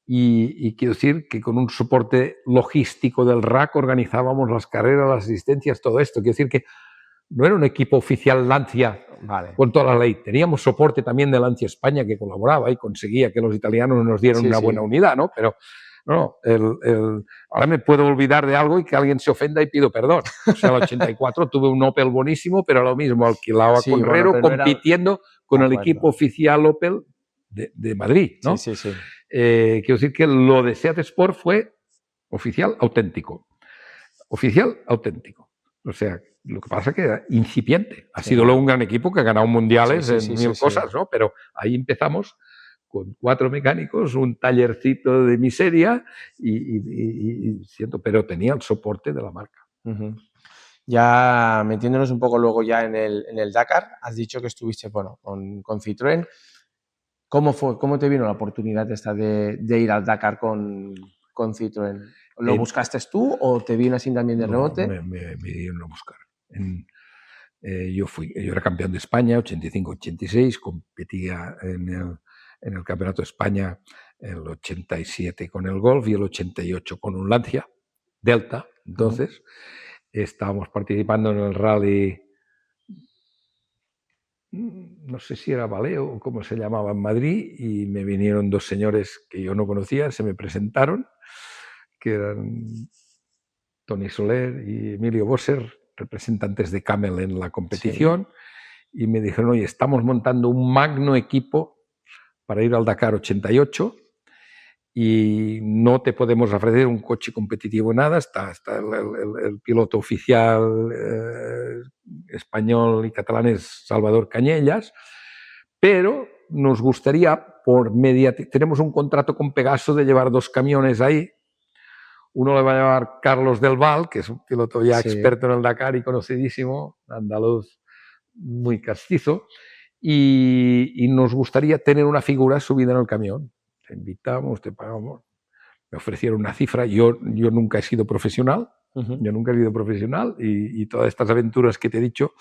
S2: y quiero decir que con un soporte logístico del RAC organizábamos las carreras, las asistencias, todo esto. Quiero decir que no era un equipo oficial Lancia con toda la ley. Teníamos soporte también de Lancia España que colaboraba y conseguía que los italianos nos dieran una buena unidad, ¿no? Pero no, ahora me puedo olvidar de algo y que alguien se ofenda y pido perdón. O sea, el 84 tuve un Opel buenísimo, pero lo mismo, alquilado a Conrero, bueno, compitiendo con el equipo oficial Opel de Madrid, ¿no? Quiero decir que lo de Seat Sport fue oficial auténtico. Oficial auténtico. O sea, lo que pasa es que era incipiente. Ha sido luego un gran equipo que ha ganado mundiales en mil cosas, ¿no? Pero ahí empezamos con 4 mecánicos, un tallercito de miseria y siento, pero tenía el soporte de la marca.
S1: Ya metiéndonos un poco luego ya en el Dakar, has dicho que estuviste, bueno, con Citroën. ¿Cómo fue? ¿Cómo te vino la oportunidad esta de ir al Dakar con Citroën? ¿Lo buscaste tú o te vino así también de rebote?
S2: Me dieron a buscar. Yo era campeón de España, 85-86, competía en el Campeonato de España el 87 con el Golf y el 88 con un Lancia Delta. Entonces, estábamos participando en el rally, no sé si era Valeo o cómo se llamaba en Madrid, y me vinieron 2 señores que yo no conocía, se me presentaron, que eran Tony Soler y Emilio Bosser, representantes de Camel en la competición, y me dijeron, oye, estamos montando un magno equipo para ir al Dakar 88 y no te podemos ofrecer un coche competitivo, nada, está el piloto oficial español y catalán es Salvador Cañellas, pero nos gustaría, tenemos un contrato con Pegaso de llevar 2 camiones ahí. Uno le va a llamar Carlos del Val, que es un piloto ya experto en el Dakar y conocidísimo, andaluz muy castizo, y nos gustaría tener una figura subida en el camión. Te invitamos, te pagamos. Me ofrecieron una cifra. Yo nunca he sido profesional, y todas estas aventuras que te he dicho,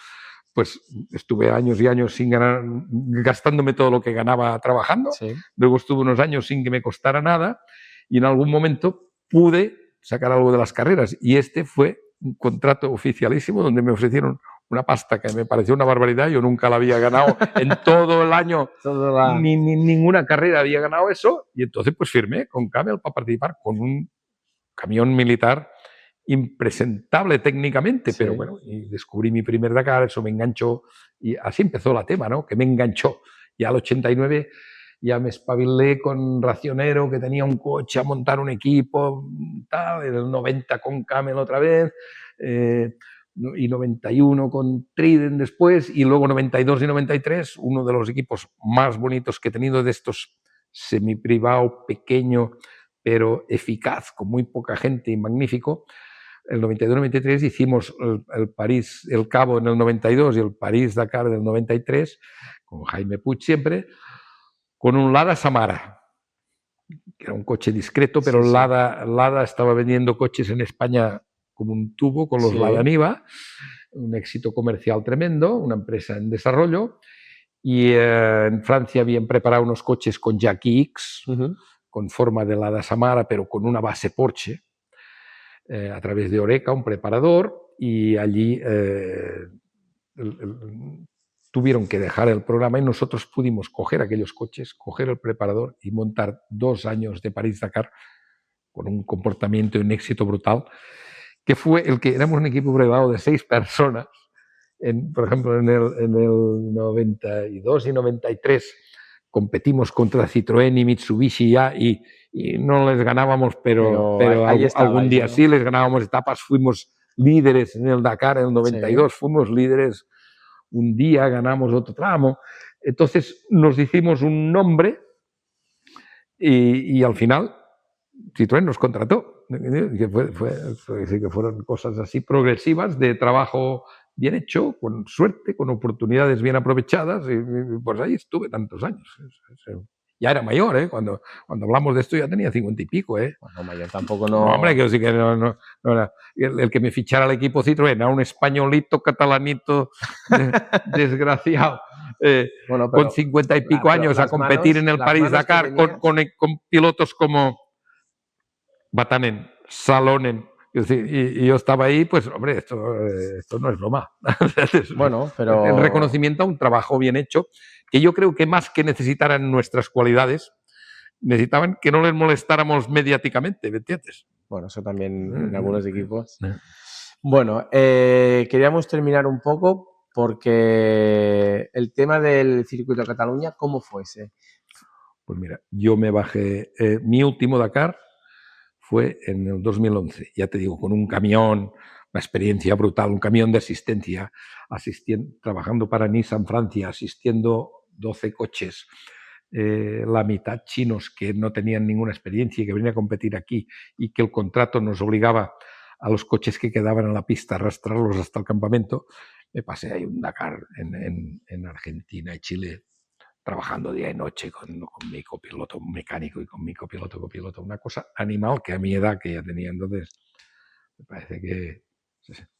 S2: pues estuve años y años sin ganar, gastándome todo lo que ganaba trabajando. Luego estuve unos años sin que me costara nada y en algún momento pude sacar algo de las carreras, y este fue un contrato oficialísimo donde me ofrecieron una pasta que me pareció una barbaridad. Yo nunca la había ganado en todo el año, ni ninguna carrera había ganado eso, y entonces pues firmé con Camel para participar con un camión militar impresentable técnicamente, pero bueno, y descubrí mi primer Dakar, eso me enganchó, y así empezó la tema, ¿no? Que me enganchó. Ya al 89 ya me espabilé con Racionero, que tenía un coche, a montar un equipo, tal, en el 90 con Camel otra vez, y 91 con Trident después, y luego 92 y 93, uno de los equipos más bonitos que he tenido de estos semiprivado, pequeño, pero eficaz, con muy poca gente y magnífico. El 92-93 hicimos el París, el Cabo en el 92 y el París-Dakar del 93, con Jaime Puig siempre, con un Lada Samara, que era un coche discreto, pero Lada estaba vendiendo coches en España como un tubo con los Lada Niva, un éxito comercial tremendo, una empresa en desarrollo, y en Francia habían preparado unos coches con Jackie X, con forma de Lada Samara, pero con una base Porsche, a través de Oreca, un preparador, y allí tuvieron que dejar el programa y nosotros pudimos coger aquellos coches, coger el preparador y montar 2 años de París-Dakar con un comportamiento y un éxito brutal, que fue el que éramos un equipo privado de 6 personas. Por ejemplo, en el 92 y 93 competimos contra Citroën y Mitsubishi ya, y no les ganábamos, pero algún día sí les ganábamos etapas. Fuimos líderes en el Dakar en el 92, fuimos líderes un día, ganamos otro tramo. Entonces nos hicimos un nombre y al final Citroën nos contrató. Que fueron cosas así progresivas, de trabajo bien hecho, con suerte, con oportunidades bien aprovechadas, y pues ahí estuve tantos años. Ya era mayor, ¿eh? Cuando hablamos de esto ya tenía 50 y pico, ¿eh?
S1: Bueno, mayor tampoco
S2: No,
S1: no...
S2: hombre, que sí que no era. El que me fichara al equipo Citroën era un españolito, catalanito, desgraciado,
S1: Bueno,
S2: con
S1: pero
S2: 50 y pico años a competir en el París-Dakar con pilotos como Batanen, Salonen. Y yo estaba ahí, pues, hombre, esto no es broma.
S1: Bueno, pero...
S2: El reconocimiento a un trabajo bien hecho, que yo creo que más que necesitaran nuestras cualidades, necesitaban que no les molestáramos mediáticamente, ¿me entiendes?
S1: Bueno, eso también en algunos equipos. Bueno, queríamos terminar un poco porque el tema del circuito de Cataluña, ¿cómo fuese?
S2: Pues mira, yo me bajé, mi último Dakar fue en el 2011, ya te digo, con un camión, una experiencia brutal, un camión de asistencia, trabajando para Nissan Francia, asistiendo 12 coches, la mitad chinos que no tenían ninguna experiencia y que venían a competir aquí y que el contrato nos obligaba a los coches que quedaban en la pista a arrastrarlos hasta el campamento. Me pasé ahí un Dakar en Argentina y Chile, trabajando día y noche con mi copiloto mecánico y con mi copiloto, una cosa animal que a mi edad, que ya tenía entonces, me parece que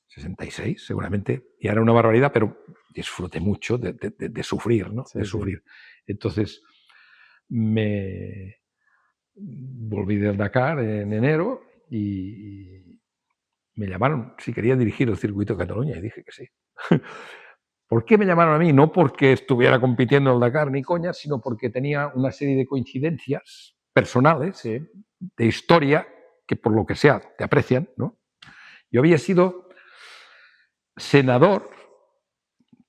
S2: 66 seguramente, y era una barbaridad, pero disfruté mucho de sufrir, ¿no?
S1: Sí,
S2: de sufrir. Entonces me volví del Dakar en enero y me llamaron si quería dirigir el circuito de Cataluña y dije que sí. ¿Por qué me llamaron a mí? No porque estuviera compitiendo en el Dakar ni coña, sino porque tenía una serie de coincidencias personales,
S1: sí,
S2: de historia, que por lo que sea te aprecian, ¿no? Yo había sido senador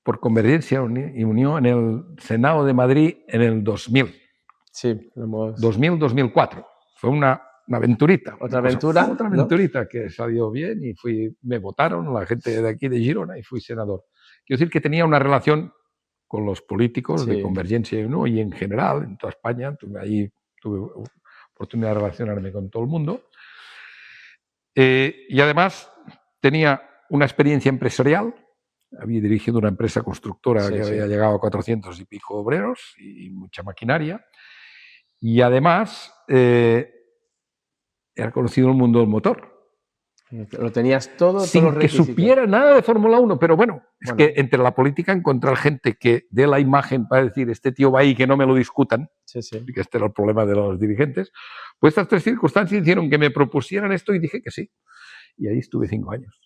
S2: por Convergencia y Unión en el Senado de Madrid en el 2000.
S1: Sí, lo hemos...
S2: 2000-2004. Fue una aventurita.
S1: ¿Otra aventura?
S2: Otra aventurita, ¿no? Que salió bien y me votaron la gente de aquí de Girona y fui senador. Quiero decir que tenía una relación con los políticos de Convergencia y Unión y en general, en toda España. Ahí tuve oportunidad de relacionarme con todo el mundo. Y además tenía una experiencia empresarial. Había dirigido una empresa constructora que había llegado a 400 y pico obreros y mucha maquinaria. Y además era conocido en el mundo del motor.
S1: Lo tenías todo,
S2: sin
S1: todos los
S2: que supiera nada de Fórmula 1, pero bueno, es que entre la política encontrar gente que dé la imagen para decir, este tío va ahí, que no me lo discutan, y que este era el problema de los dirigentes, pues estas tres circunstancias hicieron que me propusieran esto y dije que sí. Y ahí estuve 5 años.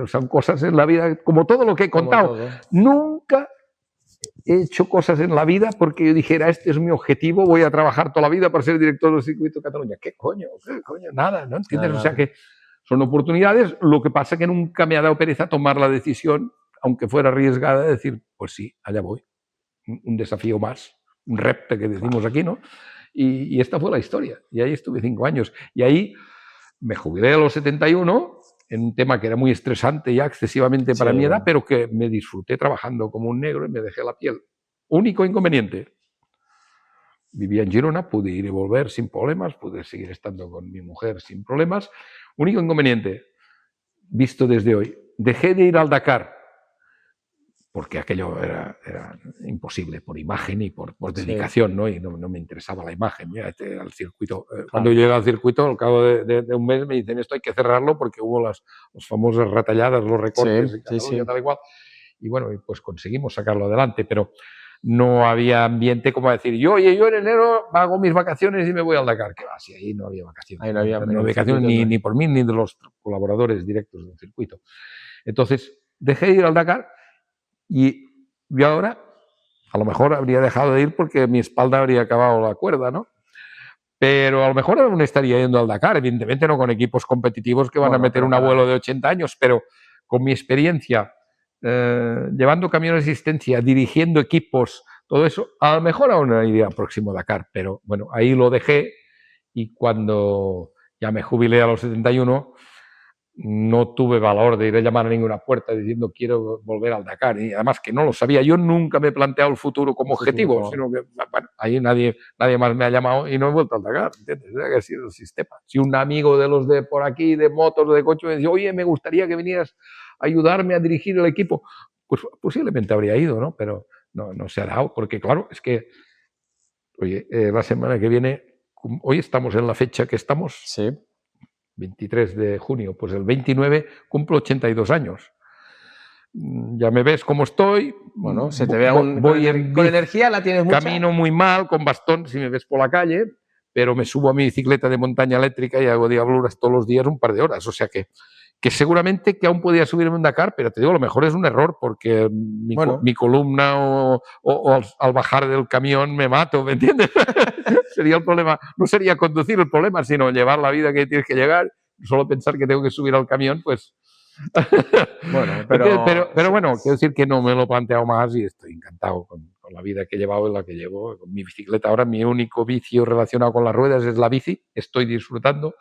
S2: Son cosas en la vida, como todo lo que he contado. Nunca he hecho cosas en la vida porque yo dijera, este es mi objetivo, voy a trabajar toda la vida para ser director del circuito de Cataluña. ¿Qué coño? Nada, ¿no entiendes? Nada. O sea que son oportunidades, lo que pasa es que nunca me ha dado pereza tomar la decisión, aunque fuera arriesgada, de decir, pues sí, allá voy. Un desafío más, un repte que decimos aquí, ¿no? Y esta fue la historia. Y ahí estuve 5 años. Y ahí me jubilé a los 71 en un tema que era muy estresante ya excesivamente para mi edad, pero que me disfruté trabajando como un negro y me dejé la piel. Único inconveniente. Vivía en Girona, pude ir y volver sin problemas, pude seguir estando con mi mujer sin problemas. Único inconveniente, visto desde hoy, dejé de ir al Dakar porque aquello era imposible por imagen y por dedicación, ¿no? Y no me interesaba la imagen. Mira, al circuito, cuando yo llegué al circuito, al cabo de un mes me dicen, esto hay que cerrarlo porque hubo las famosas retalladas, los recortes, tal y cual. Y bueno, pues conseguimos sacarlo adelante, pero no había ambiente como decir, yo en enero hago mis vacaciones y me voy al Dakar. Que va, si ahí no había vacaciones. Ahí no había vacaciones ni por mí ni de los colaboradores directos del circuito. Entonces, dejé de ir al Dakar y yo ahora, a lo mejor habría dejado de ir porque mi espalda habría acabado la cuerda, ¿no? Pero a lo mejor aún estaría yendo al Dakar, evidentemente no con equipos competitivos que van a meter un abuelo de 80 años, pero con mi experiencia, llevando camiones de asistencia, dirigiendo equipos, todo eso, a lo mejor aún iría al próximo Dakar, pero bueno, ahí lo dejé y cuando ya me jubilé a los 71, no tuve valor de ir a llamar a ninguna puerta diciendo quiero volver al Dakar, y además que no lo sabía. Yo nunca me he planteado el futuro como objetivo, sino que bueno, ahí nadie más me ha llamado y no he vuelto al Dakar, ¿entiendes? O sea, que ha sido el sistema. Si un amigo de los de por aquí, de motos, de coche, me decía, oye, me gustaría que vinieras a ayudarme a dirigir el equipo, pues posiblemente habría ido, ¿no? Pero no se ha dado, porque claro, es que Oye, la semana que viene, hoy estamos en la fecha que estamos,
S1: Sí.
S2: 23 de junio, pues el 29 cumplo 82 años. Ya me ves cómo estoy.
S1: Bueno, se te ve con energía, la tienes mucha.
S2: Camino muy mal, con bastón, si me ves por la calle, pero me subo a mi bicicleta de montaña eléctrica y hago diabluras todos los días un par de horas. O sea que seguramente que aún podía subirme un Dakar, pero te digo, lo mejor es un error, porque mi columna o al bajar del camión me mato, ¿me entiendes? Sería el problema. No sería conducir el problema, sino llevar la vida que tienes que llegar. Solo pensar que tengo que subir al camión, pues...
S1: Bueno,
S2: pero bueno, quiero decir que no me lo he planteado más y estoy encantado con la vida que he llevado y la que llevo. Con mi bicicleta ahora, mi único vicio relacionado con las ruedas es la bici, estoy disfrutando.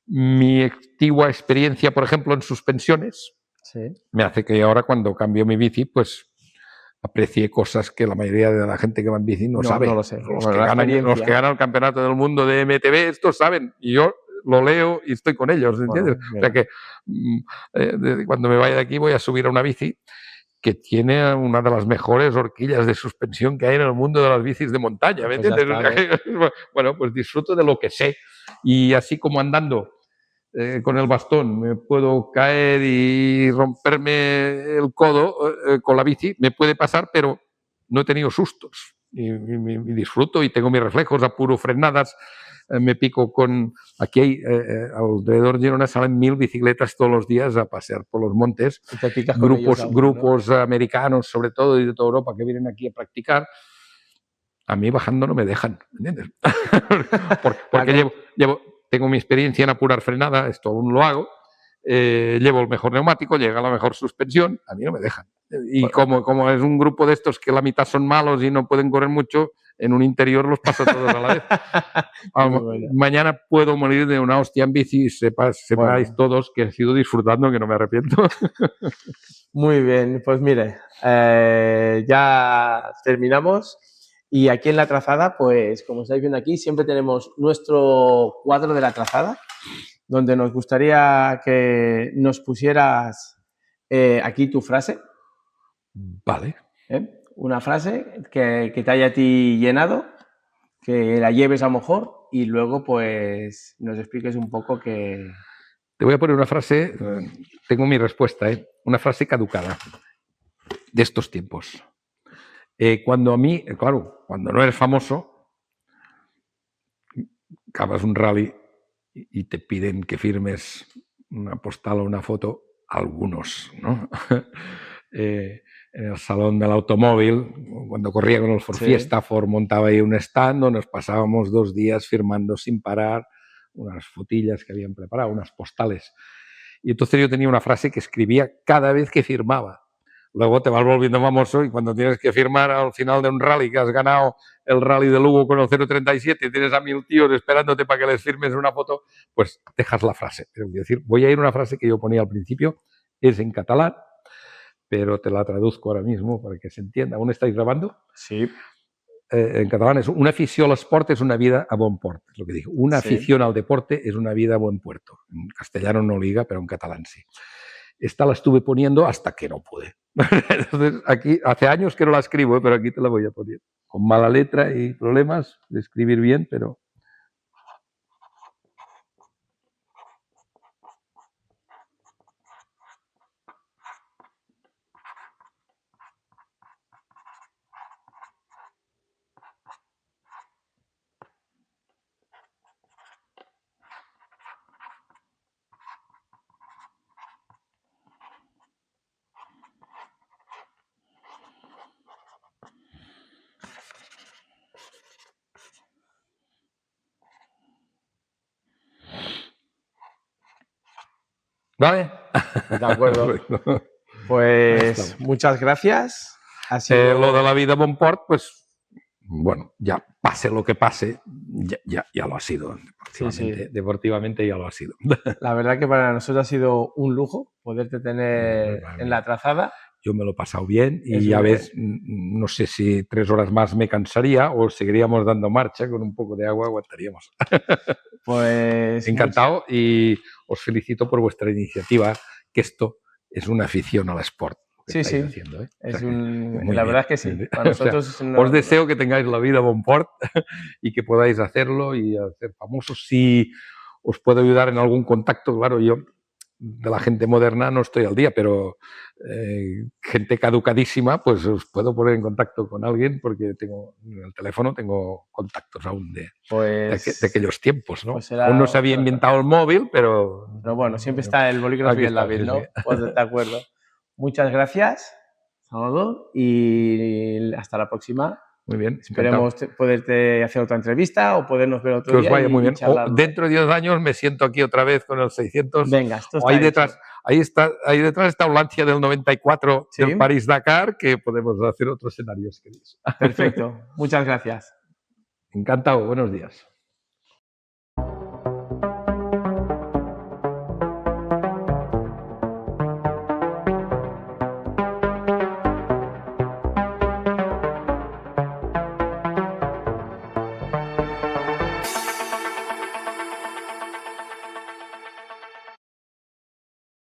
S2: Mi antigua experiencia, por ejemplo, en suspensiones, me hace que ahora cuando cambio mi bici, pues aprecie cosas que la mayoría de la gente que va en bici no sabe.
S1: No lo sé.
S2: Los que ganan el campeonato del mundo de MTB, estos saben, y yo lo leo y estoy con ellos, ¿entiendes? O sea que cuando me vaya de aquí voy a subir a una bici que tiene una de las mejores horquillas de suspensión que hay en el mundo de las bicis de montaña, ¿me entiendes? Bueno, pues disfruto de lo que sé, y así como andando con el bastón me puedo caer y romperme el codo con la bici, me puede pasar, pero no he tenido sustos y disfruto y tengo mis reflejos, apuro frenadas, me pico con... Aquí hay, alrededor de Girona salen 1000 bicicletas todos los días a pasear por los montes, grupos americanos sobre todo y de toda Europa que vienen aquí a practicar. A mí bajando no me dejan, ¿entiendes? Porque tengo mi experiencia en apurar frenada, esto aún lo hago, llevo el mejor neumático, llega la mejor suspensión, a mí no me dejan. Y como es un grupo de estos que la mitad son malos y no pueden correr mucho, en un interior los paso todos a la vez. Mañana puedo morir de una hostia en bici y sepáis todos que he sido disfrutando, que no me arrepiento.
S1: Muy bien, pues mire, ya terminamos. Y aquí en la trazada, pues como estáis viendo aquí, siempre tenemos nuestro cuadro de la trazada, donde nos gustaría que nos pusieras aquí tu frase.
S2: Vale.
S1: Una frase que te haya a ti llenado, que la lleves a lo mejor y luego pues nos expliques un poco que...
S2: Te voy a poner una frase, tengo mi respuesta, una frase caducada de estos tiempos. Cuando a mí, claro, cuando no eres famoso, acabas un rally y te piden que firmes una postal o una foto, algunos, ¿no? En el salón del automóvil, cuando corría con el Ford Fiesta, Ford montaba ahí un stand donde nos pasábamos 2 días firmando sin parar unas fotillas que habían preparado, unas postales. Y entonces yo tenía una frase que escribía cada vez que firmaba. Luego te vas volviendo famoso y cuando tienes que firmar al final de un rally que has ganado el rally de Lugo con el 0.37 y tienes a 1000 tíos esperándote para que les firmes una foto, pues dejas la frase. Es decir, voy a ir a una frase que yo ponía al principio, es en catalán, pero te la traduzco ahora mismo para que se entienda. ¿Aún estáis grabando?
S1: Sí.
S2: En catalán es: una afición al sport es una vida a bon port. Es lo que digo. Una afición al deporte es una vida a buen puerto. En castellano no liga, pero en catalán sí. Esta la estuve poniendo hasta que no pude. Entonces, aquí hace años que no la escribo, pero aquí te la voy a poner. Con mala letra y problemas de escribir bien, pero... ¿Vale?
S1: De acuerdo. Pues muchas gracias.
S2: Lo de la vida bon port, pues bueno, ya pase lo que pase, ya lo ha sido. Deportivamente ya lo ha sido.
S1: La verdad que para nosotros ha sido un lujo poderte tener en la trazada.
S2: Yo me lo he pasado bien y ya ves, no sé si 3 horas más me cansaría o seguiríamos dando marcha, con un poco de agua aguantaríamos.
S1: Pues
S2: encantado y os felicito por vuestra iniciativa, que esto es una afición al sport.
S1: Sí,
S2: estáis
S1: sí.
S2: haciendo, ¿eh?
S1: Es
S2: O sea,
S1: la verdad es que sí. Para
S2: O sea,
S1: nosotros
S2: os deseo que tengáis la vida bon port y que podáis hacerlo y hacer famosos. Si os puedo ayudar en algún contacto, claro, yo de la gente moderna no estoy al día, pero gente caducadísima, pues os puedo poner en contacto con alguien porque tengo en el teléfono tengo contactos aún de aquellos tiempos, ¿no?
S1: Pues
S2: Aún no se había inventado el móvil, pero
S1: bueno, siempre está el bolígrafo y el lápiz,
S2: sí,
S1: ¿no?
S2: sí.
S1: Pues de acuerdo. Muchas gracias, Salvador, y hasta la próxima.
S2: Muy bien,
S1: Esperemos poderte hacer otra entrevista o podernos ver otro
S2: que os
S1: día
S2: vaya muy
S1: y
S2: bien.
S1: charlar.
S2: O dentro de 10 años me siento aquí otra vez con el 600.
S1: Venga, esto está
S2: ahí
S1: hecho.
S2: detrás, ahí detrás está un Lancia del 94
S1: Sí.
S2: del París-Dakar, que podemos hacer otros escenarios.
S1: Perfecto. Muchas gracias.
S2: Encantado. Buenos días.